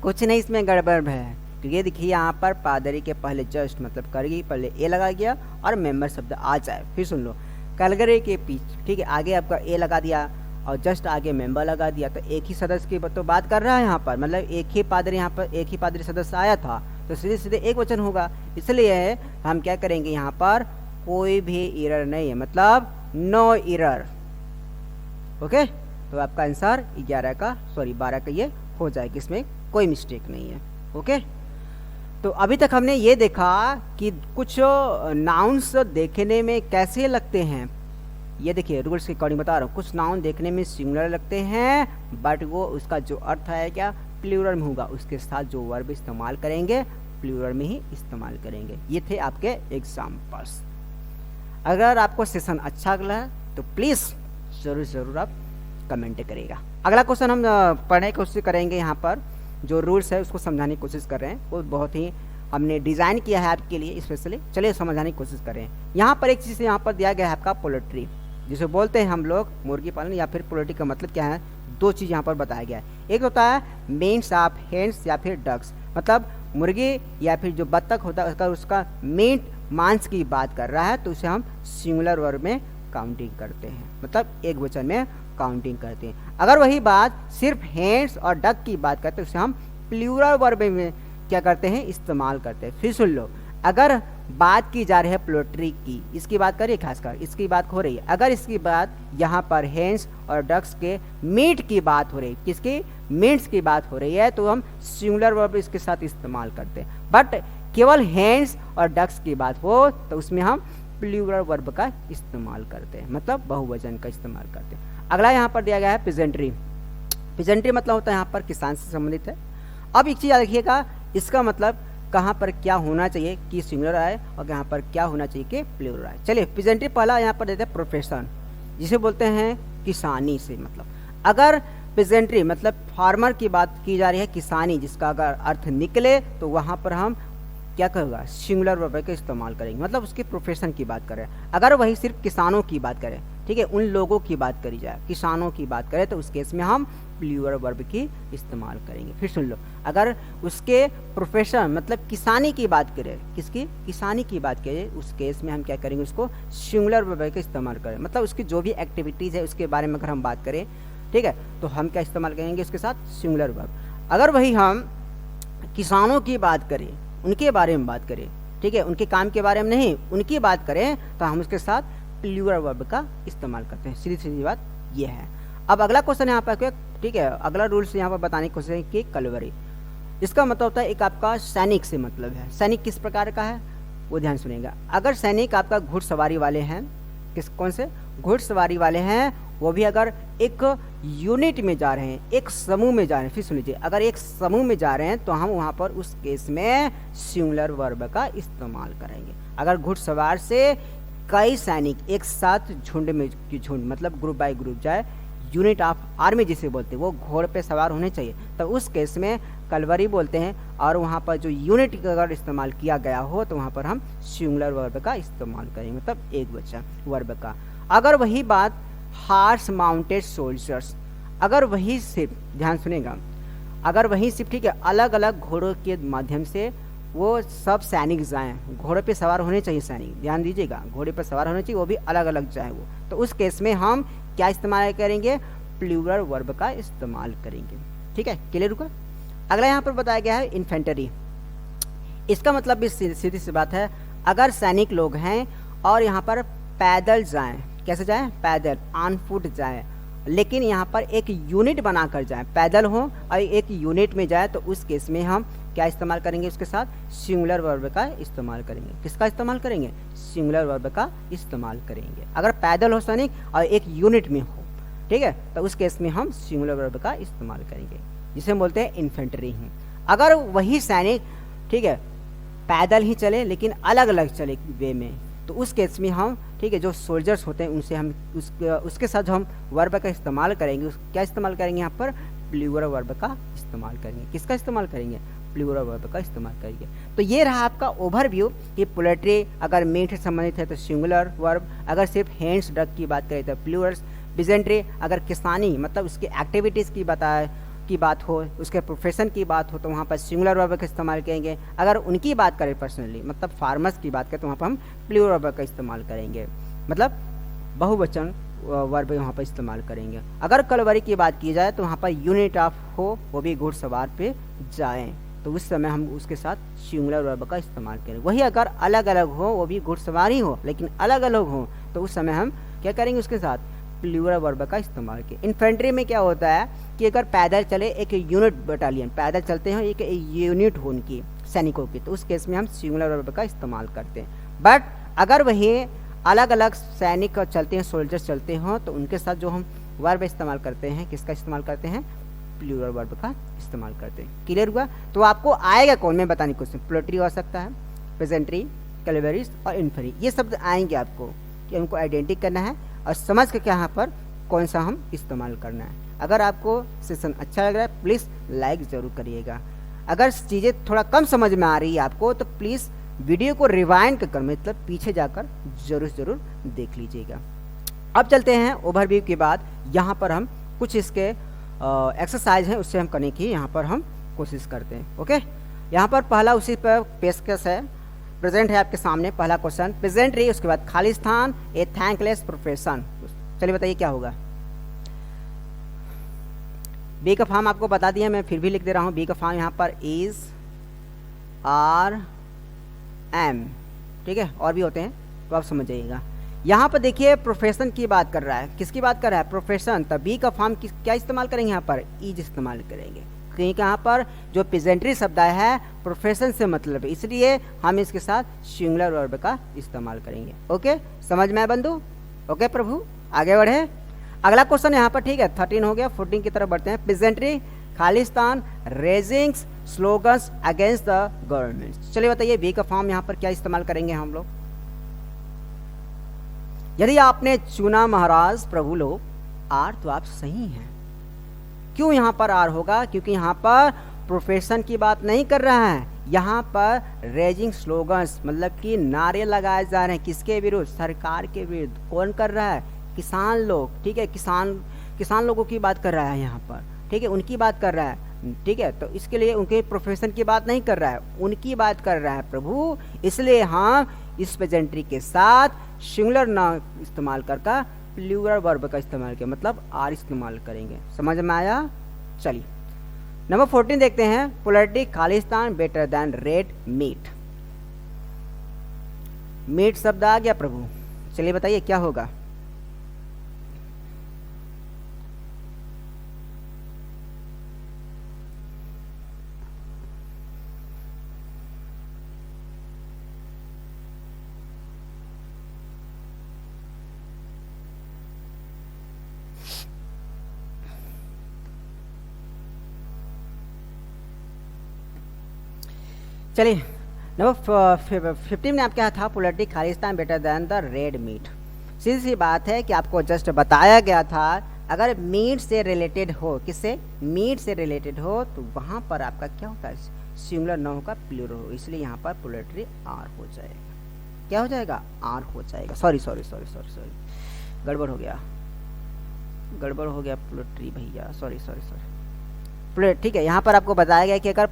कुछ नहीं इसमें गड़बड़ है, क्योंकि देखिए यहाँ पर पादरी के पहले जस्ट मतलब करगी पहले ए लगा गया और मेंबर शब्द आ जाए। फिर सुन लो, कलगरे के पीछे, ठीक है, आगे आपका ए लगा दिया और जस्ट आगे मेंबर लगा दिया, तो एक ही सदस्य की तो बात कर रहा है यहाँ पर, मतलब एक ही पादरी, यहाँ पर एक ही पादरी सदस्य आया था तो सीधे सीधे एक वचन होगा, इसलिए हम क्या करेंगे यहाँ पर कोई भी एरर नहीं है, मतलब नो एरर। ओके, तो आपका आंसर 12 का ये हो जाएगा, इसमें कोई मिस्टेक नहीं है। ओके, तो अभी तक हमने ये देखा कि कुछ नाउन्स देखने में कैसे लगते हैं। ये देखिए रूल्स के अकॉर्डिंग बता रहा हूँ, कुछ नाउन देखने में सिंगुलर लगते हैं बट वो उसका जो अर्थ है क्या प्लूरल में होगा, उसके साथ जो वर्ब इस्तेमाल करेंगे प्लूरल में ही इस्तेमाल करेंगे। ये थे आपके एग्जाम्पल्स। अगर आपको सेशन अच्छा लगा तो प्लीज़ ज़रूर आप कमेंट करेगा। अगला क्वेश्चन हम पढ़ने की कोशिश करेंगे, यहाँ पर जो रूल्स है उसको समझाने की कोशिश कर रहे हैं, वो बहुत ही हमने डिज़ाइन किया है आपके लिए स्पेशली। चलिए समझाने की कोशिश करें। यहाँ पर एक चीज़ यहाँ पर दिया गया है आपका पोल्ट्री, जिसे बोलते हैं हम लोग मुर्गी पालन या फिर पोल्ट्री का मतलब क्या है, दो चीज़ यहाँ पर बताया गया है। एक होता है मीन्स ऑफ हेन्स या फिर डक्स, मतलब मुर्गी या फिर जो बत्तख होता है अगर उसका मीट मांस की बात कर रहा है तो उसे हम सिंगुलर वर्ब में काउंटिंग करते हैं, मतलब एक वचन में काउंटिंग करते हैं। अगर वही बात सिर्फ हेन्स और डक की बात करते हैं उसे हम प्लूरल वर्ब में क्या करते हैं इस्तेमाल करते हैं। फिर सुन लो, अगर बात की जा रही है पोल्ट्री की, इसकी बात करिए खासकर इसकी बात हो रही है, अगर इसकी बात यहाँ पर हेन्स और डक्स के मीट की बात हो रही है, किसकी मीट्स की बात हो रही है, तो हम सिंगुलर वर्ब इसके साथ इस्तेमाल करते हैं। बट केवल हेन्स और डक्स की बात हो तो उसमें हम प्लूरल वर्ब का इस्तेमाल करते हैं, मतलब बहुवचन का इस्तेमाल करते हैं। अगला यहाँ पर दिया गया है प्रेजेंट्री। प्रेजेंट्री मतलब होता है यहाँ पर किसान से संबंधित है। अब एक चीज़ याद रखिएगा, इसका मतलब कहाँ पर क्या होना चाहिए कि सिंगुलर आए और यहाँ पर क्या होना चाहिए कि प्लूरल आए। चलिए प्रेजेंट्री पहला यहाँ पर देते हैं प्रोफेशन, जिसे बोलते हैं किसानी से मतलब। अगर प्रेजेंट्री मतलब फार्मर की बात की जा रही है, किसानी जिसका अगर अर्थ निकले तो वहाँ पर हम क्या करेगा सिंगुलर वर्ब का इस्तेमाल करेंगे, मतलब उसके प्रोफेशन की बात करें। अगर वही सिर्फ किसानों की बात करें, ठीक है, उन लोगों की बात करी जाए, किसानों की बात करें तो उस केस में हम प्लूरल वर्ब की इस्तेमाल करेंगे। फिर सुन लो, अगर उसके प्रोफेशन मतलब किसानी की बात करें, किसकी किसानी की बात करें, उस केस में हम क्या करेंगे, उसको सिंगुलर वर्ब का इस्तेमाल करें। मतलब उसकी जो भी एक्टिविटीज़ है उसके बारे में अगर हम बात करें, ठीक है, तो हम क्या इस्तेमाल करेंगे उसके साथ, सिंगुलर वर्ब। अगर वही हम किसानों की बात करें, उनके बारे में बात करें, ठीक है, उनके काम के बारे में नहीं, उनकी बात करें, तो हम उसके साथ प्लूरल वर्ब का इस्तेमाल करते हैं। सीधी सीधी बात ये है। अब अगला क्वेश्चन यहाँ पर, ठीक है, अगला रूल्स यहाँ पर बताने की कोशिश है कि कलवरी, इसका मतलब होता है एक आपका सैनिक से मतलब है। सैनिक किस प्रकार का है वो ध्यान सुनिएगा। अगर सैनिक आपका घुड़सवारी वाले हैं, कौन से घुड़सवारी वाले हैं, वो भी अगर एक यूनिट में जा रहे हैं, एक समूह में जा रहे हैं, फिर सुन लीजिए, अगर एक समूह में जा रहे हैं तो हम वहाँ पर उस केस में सिंगुलर वर्ब का इस्तेमाल करेंगे। अगर घुड़सवार से कई सैनिक एक साथ झुंड में की झुंड मतलब ग्रुप बाय ग्रुप जाए, यूनिट ऑफ आर्मी जिसे बोलते हैं, वो घोड़े पे सवार होने चाहिए, तो उस केस में कलवरी बोलते हैं। और वहाँ पर जो यूनिट का अगर इस्तेमाल किया गया हो तो वहाँ पर हम सिंगुलर वर्ब का इस्तेमाल करेंगे, मतलब एक वचन वर्ब का। अगर वही बात हार्स माउंटेड सोल्जर्स, अगर वही सिर्फ ध्यान सुनेगा, अगर वही सिर्फ, ठीक है, अलग अलग घोड़ों के माध्यम से वो सब सैनिक जाएं, घोड़े पे सवार होने चाहिए सैनिक, ध्यान दीजिएगा, घोड़े पर सवार होने चाहिए, वो भी अलग अलग जाए वो, तो उस केस में हम क्या इस्तेमाल करेंगे, प्लूरल वर्ब का इस्तेमाल करेंगे। ठीक है, क्लियर हुआ। अगला यहाँ पर बताया गया है इन्फेंट्री। इसका मतलब भी सीधी सी बात है, अगर सैनिक लोग हैं और यहाँ पर पैदल जाएं, कैसे जाएं, पैदल ऑन फुट जाएं, लेकिन यहाँ पर एक यूनिट बनाकर जाएं, पैदल हो और एक यूनिट में जाए, तो उस केस में हम क्या इस्तेमाल करेंगे, उसके साथ सिंगुलर वर्ब का इस्तेमाल करेंगे। किसका इस्तेमाल करेंगे, सिंगुलर वर्ब का इस्तेमाल करेंगे। अगर पैदल हो सैनिक और एक यूनिट में हो, ठीक है, तो उस केस में हम सिंगुलर वर्ब का इस्तेमाल करेंगे, जिसे हम बोलते हैं इन्फेंट्री ही। अगर वही सैनिक, ठीक है, पैदल ही चले लेकिन अलग अलग चले वे में, तो उस केस में हम, ठीक है, जो सोल्जर्स होते हैं उनसे हम उसके साथ जो हम वर्ब का इस्तेमाल करेंगे, क्या इस्तेमाल करेंगे, यहाँ पर प्लूरल वर्ब का इस्तेमाल करेंगे। किसका इस्तेमाल करेंगे, प्लूरल वर्ब का इस्तेमाल करेंगे। तो ये रहा आपका ओवरव्यू कि पोल्ट्री अगर मीट से संबंधित है तो सिंगुलर वर्ब, अगर सिर्फ हैंड्स डक की बात करें तो प्लूरल्स, बिजेंट्री अगर किसानी मतलब उसकी एक्टिविटीज़ की बात हो, उसके प्रोफेशन की बात हो, तो वहाँ पर सिंगुलर वर्ब का इस्तेमाल करेंगे। अगर उनकी बात करें पर्सनली मतलब फार्मर्स की बात करें, तो वहाँ पर हम प्लूरल वर्ब का इस्तेमाल करेंगे, मतलब बहुवचन वर्ब वहाँ पर इस्तेमाल करेंगे। अगर कलवरी की बात की जाए तो वहाँ पर यूनिट ऑफ हो, वो भी घुड़सवार पे जाएं, तो उस समय हम उसके साथ सिंगुलर वर्ब का इस्तेमाल करेंगे। वही अगर अलग अलग हो, वो भी घुड़सवार ही हो लेकिन अलग अलग हो, तो उस समय हम क्या करेंगे, उसके साथ प्लूरल वर्ब का इस्तेमाल किया। इन्फेंट्री में क्या होता है कि अगर पैदल चले, एक यूनिट बटालियन पैदल चलते हैं, एक यूनिट हो उनकी सैनिकों की, तो उस केस में हम सिंगुलर वर्ब का इस्तेमाल करते हैं। बट अगर वही अलग अलग सैनिक चलते हैं, सोल्जर्स चलते हों, तो उनके साथ जो हम वर्ब इस्तेमाल करते हैं, किसका इस्तेमाल करते हैं, प्लूरल वर्ब का इस्तेमाल करते हैं। क्लियर हुआ। तो आपको आएगा कौन, मैं बताने की कोशिश, पोल्ट्री हो सकता है, प्रेजेंट्री, कलवरीज और इन्फेंट्री, ये शब्द आएंगे आपको कि हमको आइडेंटिटी करना है और समझ के क्या यहाँ पर कौन सा हम इस्तेमाल करना है। अगर आपको सेशन अच्छा लग रहा है प्लीज़ लाइक ज़रूर करिएगा। अगर चीज़ें थोड़ा कम समझ में आ रही है आपको, तो प्लीज़ वीडियो को रिवाइंड कर मतलब पीछे जाकर ज़रूर देख लीजिएगा। अब चलते हैं ओवरव्यू के बाद, यहाँ पर हम कुछ इसके एक्सरसाइज हैं उससे हम करने की यहाँ पर हम कोशिश करते हैं। ओके, यहाँ पर पहला उसी पर पेशकश है, प्रेजेंट है आपके सामने। पहला क्वेश्चन प्रेजेंटरी, उसके बाद खालिस्तान, ए थैंकलेस प्रोफेशन। चलिए बताइए क्या होगा। बी का फॉर्म आपको बता दिया, मैं फिर भी लिख दे रहा हूँ। बी का फॉर्म यहाँ पर इज, आर, एम, ठीक है, और भी होते हैं तो आप समझ जाइएगा। यहाँ पर देखिए प्रोफेशन की बात कर रहा है, किसकी बात कर रहा है, प्रोफेशन। तब बी का फॉर्म क्या इस्तेमाल करेंगे, यहाँ पर इज इस्तेमाल करेंगे, क्योंकि यहाँ पर जो प्रेजेंटरी शब्द है प्रोफेशन से मतलब है, इसलिए हम इसके साथ सिंगुलर वर्ब का इस्तेमाल करेंगे। ओके, समझ में आया बंधु। ओके प्रभु, आगे बढ़े। अगला क्वेश्चन यहाँ पर, ठीक है, 13 हो गया, 14 की तरफ बढ़ते हैं। Peasantry, Khalistan, raisings slogans against the government. चलिए बताइए बी का फॉर्म यहाँ पर क्या इस्तेमाल करेंगे हम लोग। यदि आपने चुना महाराज प्रभु लोग आर, तो आप सही हैं। क्यों यहाँ पर आर होगा, क्योंकि यहाँ पर प्रोफेशन की बात नहीं कर रहा है, यहाँ पर रेजिंग स्लोगन्स मतलब कि नारे लगाए जा रहे हैं, किसके विरुद्ध, सरकार के विरुद्ध। कौन कर रहा है, किसान लोग, ठीक है, किसान लोगों की बात कर रहा है यहाँ पर। ठीक है, उनकी बात कर रहा है, ठीक है। तो इसके लिए उनके प्रोफेशन की बात नहीं कर रहा है, उनकी बात कर रहा है प्रभु। इसलिए हम इस प्रेजेंटरी के साथ सिंगुलर नाउन इस्तेमाल करके प्लूरल वर्ब का इस्तेमाल किया, मतलब आर इस्तेमाल करेंगे। समझ में आया? चलिए नंबर 14 देखते हैं। Polarity Khalistan better than red meat. Meat शब्द आ गया प्रभु, चलिए बताइए क्या होगा। चलिए नंबर 15 में आप क्या था, polarity Khalistan better than the red meat. सीधी सी बात है कि आपको जस्ट बताया गया था, अगर मीट से रिलेटेड हो, किससे? मीट से रिलेटेड हो, तो वहाँ पर आपका क्या होता है, सिंगुलर नाउन का प्लूरल हो, इसलिए यहाँ पर पोलैरिटी आर हो जाएगा। क्या हो जाएगा? आर हो जाएगा। सॉरी गड़बड़ हो गया पोलैरिटी भैया, सॉरी। ठीक है, यहाँ पर आपको बताया गया कि अगर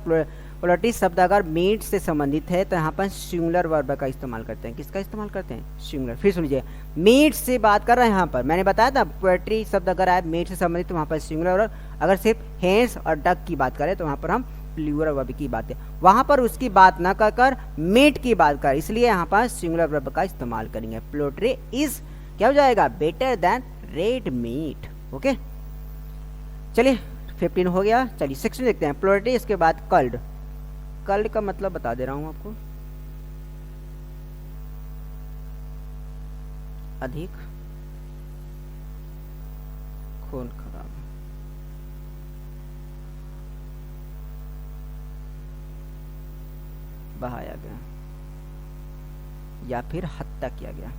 पोलैरिटी शब्द अगर मीट से संबंधित है तो यहाँ पर सिंगुलर वर्ब का इस्तेमाल करते हैं। किसका इस्तेमाल करते हैं? सिंगुलर। फिर सुनिए, मीट से बात कर रहे हैं यहाँ पर, मैंने बताया था पोलैरिटी शब्द अगर आए मीट से संबंधित तो वहाँ पर सिंगुलर वर्ब, अगर सिर्फ हेंस और डक की बात करें तो वहाँ पर हम प्लूरल वर्ब की बात है, वहाँ पर उसकी बात ना कर मीट की बात कर, इसलिए यहाँ पर सिंगुलर वर्ब का इस्तेमाल करेंगे। पोलैरिटी इज क्या हो जाएगा? Better than red meet. Okay, चलिए 15 हो गया। चलिए 16 देखते हैं। पोलैरिटी इसके बाद कल्ड। कल्ड का मतलब बता दे रहा हूं आपको, अधिक खून खराब, बहाया गया या फिर हत्या किया गया।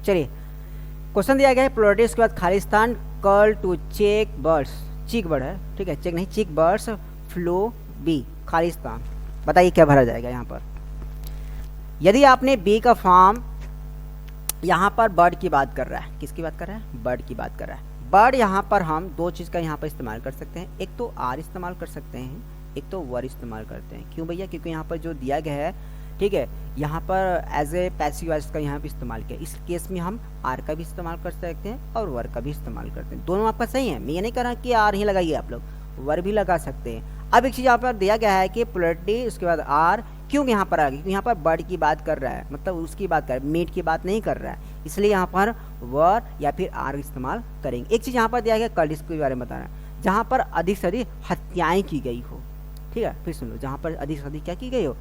चलिए क्वेश्चन दिया गया है, पोलैरिटी उसके बाद खालिस्तान call to check birds, chick bird है, ठीक है, चेक नहीं, चीक बर्ड्स फ्लो बी खालिस्तान। बताइए क्या भरा जाएगा यहाँ पर। यदि आपने बी का फॉर्म, यहाँ पर बर्ड की बात कर रहा है, किसकी बात कर रहा है? बर्ड की बात कर रहा है। बर्ड यहाँ पर हम दो चीज़ का यहाँ पर इस्तेमाल कर सकते हैं, एक तो आर इस्तेमाल कर सकते हैं, एक तो वर इस्तेमाल करते हैं। क्यों भैया? क्योंकि यहाँ पर जो दिया गया है, ठीक है, यहाँ पर एज ए पैसिव वॉइस का यहाँ पे इस्तेमाल किया, इस केस में हम आर का भी इस्तेमाल कर सकते हैं और वर का भी इस्तेमाल करते हैं। दोनों आपका सही है, मैं ये नहीं कह रहा कि आर ही लगाइए, आप लोग वर भी लगा सकते हैं। अब एक चीज़ यहाँ पर दिया गया है कि पोलैरिटी उसके बाद आर क्यों यहाँ पर आ गई? क्योंकि यहाँ पर बर्ड की बात कर रहा है, मतलब उसकी बात कर, मीट की बात नहीं कर रहा है, इसलिए यहाँ पर वर या फिर आर इस्तेमाल करेंगे। एक चीज़ यहाँ पर दिया गया कल्ड, इसके बारे में बता रहा है, जहाँ पर अधिक से अधिक हत्याएँ की गई हो, ठीक है, फिर सुन लो, जहाँ पर अधिक से अधिक क्या की गई हो?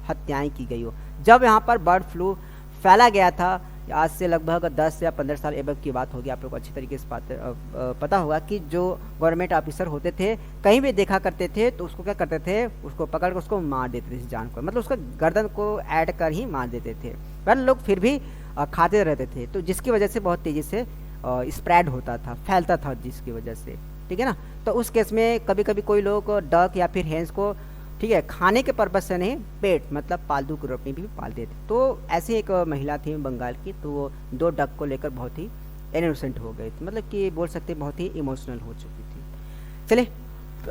हत्याएं की गई हो। जब यहाँ पर बर्ड फ्लू फैला गया था, आज से लगभग 10 या 15 साल एबव की बात होगी, आप लोग को अच्छी तरीके से पता होगा कि जो गवर्नमेंट ऑफिसर होते थे कहीं भी देखा करते थे तो उसको क्या करते थे? उसको पकड़ कर उसको मार देते थे, जान को, मतलब उसका गर्दन को ऐड कर ही मार देते थे, पर लोग फिर भी खाते रहते थे, तो जिसकी वजह से बहुत तेज़ी से स्प्रेड होता था, फैलता था, जिसकी वजह से, ठीक है ना। तो उस केस में कभी कभी कोई लोग डक या फिर हेंस को, ठीक है, खाने के पर्पज से नहीं, पेट मतलब पालतू के रूप में भी पालते थे। तो ऐसी एक महिला थी बंगाल की, तो वो 2 डक को लेकर बहुत ही इनोसेंट हो गई थी, मतलब कि बोल सकते बहुत ही इमोशनल हो चुकी थी। चलिए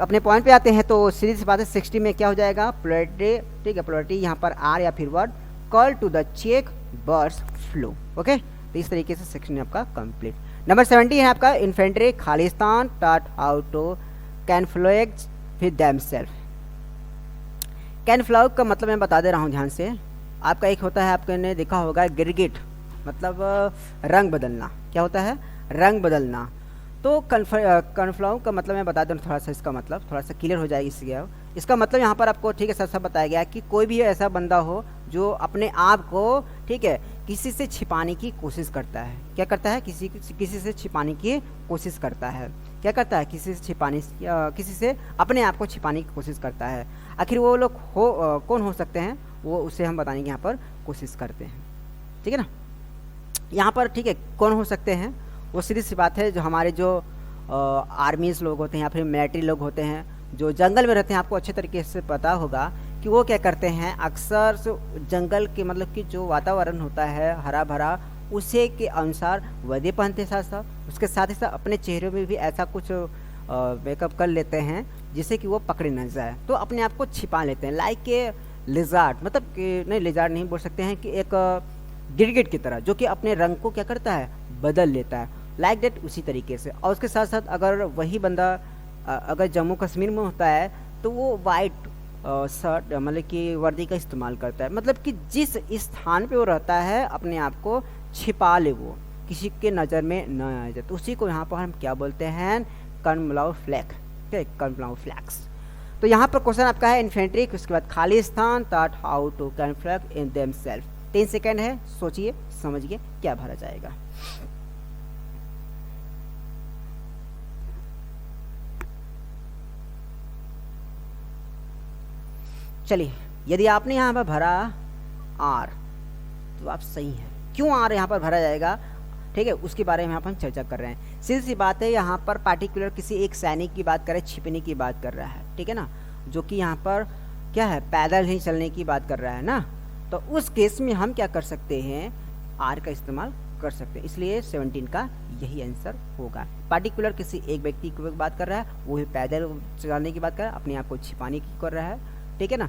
अपने पॉइंट पे आते हैं। तो सीरीज बात है 60 में क्या हो जाएगा? पोलैरिटी, ठीक है, पोलैरिटी यहाँ पर आर या फिर word call to the check birds flow. Okay, तो इस तरीके से सेक्शन आपका कंप्लीट। नंबर 70 है आपका infantry Khalistan taught how to camouflage with themselves. Camouflage का मतलब मैं बता दे रहा हूँ ध्यान से। आपका एक होता है, आपने देखा होगा गिरगिट, मतलब रंग बदलना। क्या होता है? रंग बदलना। तो कन्फ्लॉग का मतलब मैं बता दूँ थोड़ा सा, इसका मतलब थोड़ा सा क्लियर हो जाएगी इसके। इसका मतलब यहाँ पर आपको, ठीक है, सब बताया गया कि कोई भी ऐसा बंदा हो जो अपने आप को, ठीक है, किसी से छिपाने की कोशिश करता है। क्या करता है? किसी से छिपाने की कोशिश करता है। क्या करता है? किसी से अपने आप को छिपाने की कोशिश करता है। आखिर वो लोग कौन हो सकते हैं, वो उसे हम बताने की यहाँ पर कोशिश करते हैं, ठीक है ना। यहाँ पर, ठीक है, कौन हो सकते हैं? वो सीधी सी बात है, जो हमारे जो आर्मीज लोग होते हैं या फिर मिलिट्री लोग होते हैं जो जंगल में रहते हैं। आपको अच्छे तरीके से पता होगा कि वो क्या करते हैं, अक्सर जंगल के मतलब कि जो वातावरण होता है हरा भरा, उसे के अनुसार वर्दी पहनते हैं, साथ साथ उसके साथ ही साथ अपने चेहरे में भी ऐसा कुछ मेकअप कर लेते हैं जिससे कि वो पकड़े न जाए, तो अपने आप को छिपा लेते हैं, लाइक के लिजार्ड, मतलब कि नहीं लिजार्ड नहीं बोल सकते हैं, कि एक गिरगिट की तरह जो कि अपने रंग को क्या करता है, बदल लेता है, लाइक डेट उसी तरीके से। और उसके साथ साथ अगर वही बंदा अगर जम्मू कश्मीर में होता है तो वो वाइट शर्ट मतलब कि वर्दी का इस्तेमाल करता है, मतलब कि जिस स्थान पे वो रहता है अपने आप को छिपा ले, वो किसी के नज़र में न आ जाए, तो उसी को यहाँ पर हम क्या बोलते हैं, कैमोफ्लेज, ठीक है, कैमोफ्लेज। तो यहाँ पर क्वेश्चन आपका है इन्फेंट्री, उसके बाद खाली स्थान, thought how to camouflage in themselves. 3 second है, सोचिए समझिए क्या भरा जाएगा। चलिए, यदि आपने यहाँ पर भरा आर तो आप सही हैं। क्यों आर यहाँ पर भरा जाएगा, ठीक है, उसके बारे में यहाँ पर हम चर्चा कर रहे हैं। सीधी सी बात है, यहाँ पर पार्टिकुलर किसी एक सैनिक की बात कर रहे हैं, छिपने की बात कर रहा है, ठीक है ना, जो कि यहाँ पर क्या है, पैदल ही चलने की बात कर रहा है ना, तो उस केस में हम क्या कर सकते हैं, आर का इस्तेमाल कर सकते हैं, इसलिए 17 का यही आंसर होगा। पार्टिकुलर किसी एक व्यक्ति की बात कर रहा है, वो पैदल चलाने की बात कर रहा है, अपने आप को छिपाने की कर रहा है, ठीक है ना।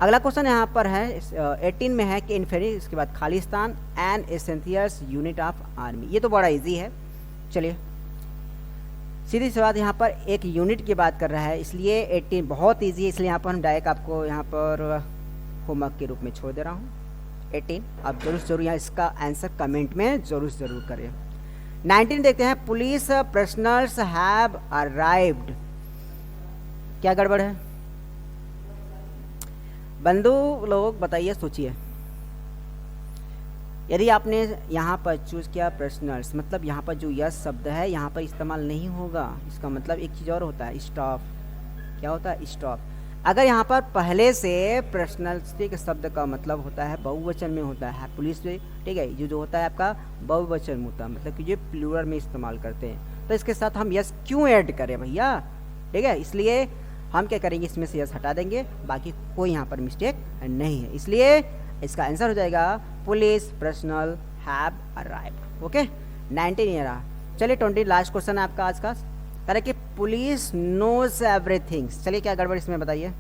अगला क्वेश्चन यहाँ पर है 18 में है कि इन्फेंट्री, इसके बाद Khalistan and essentials unit of army. ये तो बड़ा इजी है। चलिए सीधी सी बात, यहाँ पर एक यूनिट की बात कर रहा है, इसलिए 18 बहुत इजी है, इसलिए यहाँ पर हम डायरेक्ट आपको यहाँ पर होमवर्क के रूप में छोड़ दे रहा हूँ। 18 आप जरूर यहाँ इसका आंसर कमेंट में जरूर करें। 19 देखते हैं, पुलिस पर्सनल्स हैव अराइव्ड, क्या गड़बड़ है बंधु लोग बताइए, सोचिए। यदि आपने यहाँ पर चूज किया पर्सनल्स, मतलब यहाँ पर जो यस शब्द है यहाँ पर इस्तेमाल नहीं होगा, इसका मतलब एक चीज़ और होता है, स्टॉप। क्या होता है, स्टॉप। अगर यहाँ पर पहले से पर्सनलिटी के शब्द का मतलब होता है बहुवचन में होता है, पुलिस में, ठीक है, जो होता है आपका बहुवचन में होता है, मतलब कि ये प्लूरल में इस्तेमाल करते हैं, तो इसके साथ हम यस क्यों ऐड करें भैया, ठीक है, इसलिए हम क्या करेंगे, इसमें से यस हटा देंगे, बाकी कोई यहाँ पर मिस्टेक नहीं है, इसलिए इसका आंसर हो जाएगा police personal have arrived. Okay, 19 ये रहा। चलिए 20 लास्ट क्वेश्चन है आपका आज का, कह कि पुलिस नोज एवरीथिंग। चलिए क्या गड़बड़ इसमें बताइए।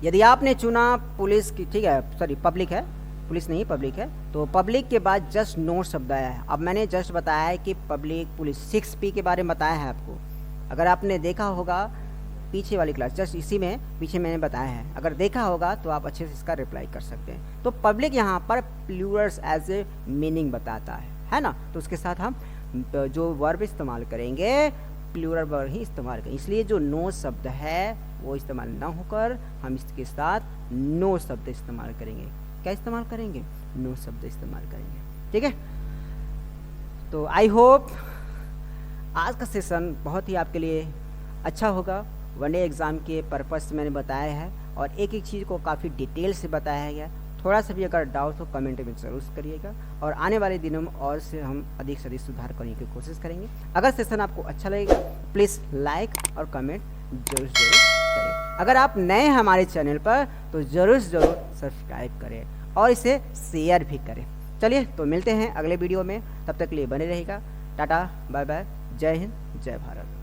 यदि आपने चुना पुलिस की, ठीक है, सॉरी पब्लिक है, पुलिस नहीं पब्लिक है, तो पब्लिक के बाद जस्ट नो शब्द आया है। अब मैंने जस्ट बताया है कि पब्लिक पुलिस 6P के बारे में बताया है आपको, अगर आपने देखा होगा पीछे वाली क्लास, जस्ट इसी में पीछे मैंने बताया है, अगर देखा होगा तो आप अच्छे से इसका रिप्लाई कर सकते हैं। तो पब्लिक यहाँ पर प्लूरल्स एज ए मीनिंग बताता है ना, तो उसके साथ हम जो वर्ब इस्तेमाल करेंगे प्लूरल वर्ब ही इस्तेमाल करेंगे, इसलिए जो नो शब्द है वो इस्तेमाल ना होकर हम इसके साथ नो शब्द इस्तेमाल करेंगे। क्या इस्तेमाल करेंगे, नो शब्द इस्तेमाल करेंगे, ठीक है। तो आई होप आज का सेशन बहुत ही आपके लिए अच्छा होगा। वनडे एग्ज़ाम के पर्पज़ से मैंने बताया है और एक एक चीज़ को काफ़ी डिटेल से बताया गया। थोड़ा सा भी अगर डाउट हो कमेंट में ज़रूर करिएगा और आने वाले दिनों में और से हम अधिक से अधिक सुधार करने की कोशिश करेंगे। अगर सेशन आपको अच्छा लगेगा प्लीज़ लाइक और कमेंट जरूर करें। अगर आप नए हैं हमारे चैनल पर तो ज़रूर सब्सक्राइब करें और इसे शेयर भी करें। चलिए तो मिलते हैं अगले वीडियो में, तब तक के लिए बने रहेगा। टाटा बाय बाय, जय हिंद जय भारत।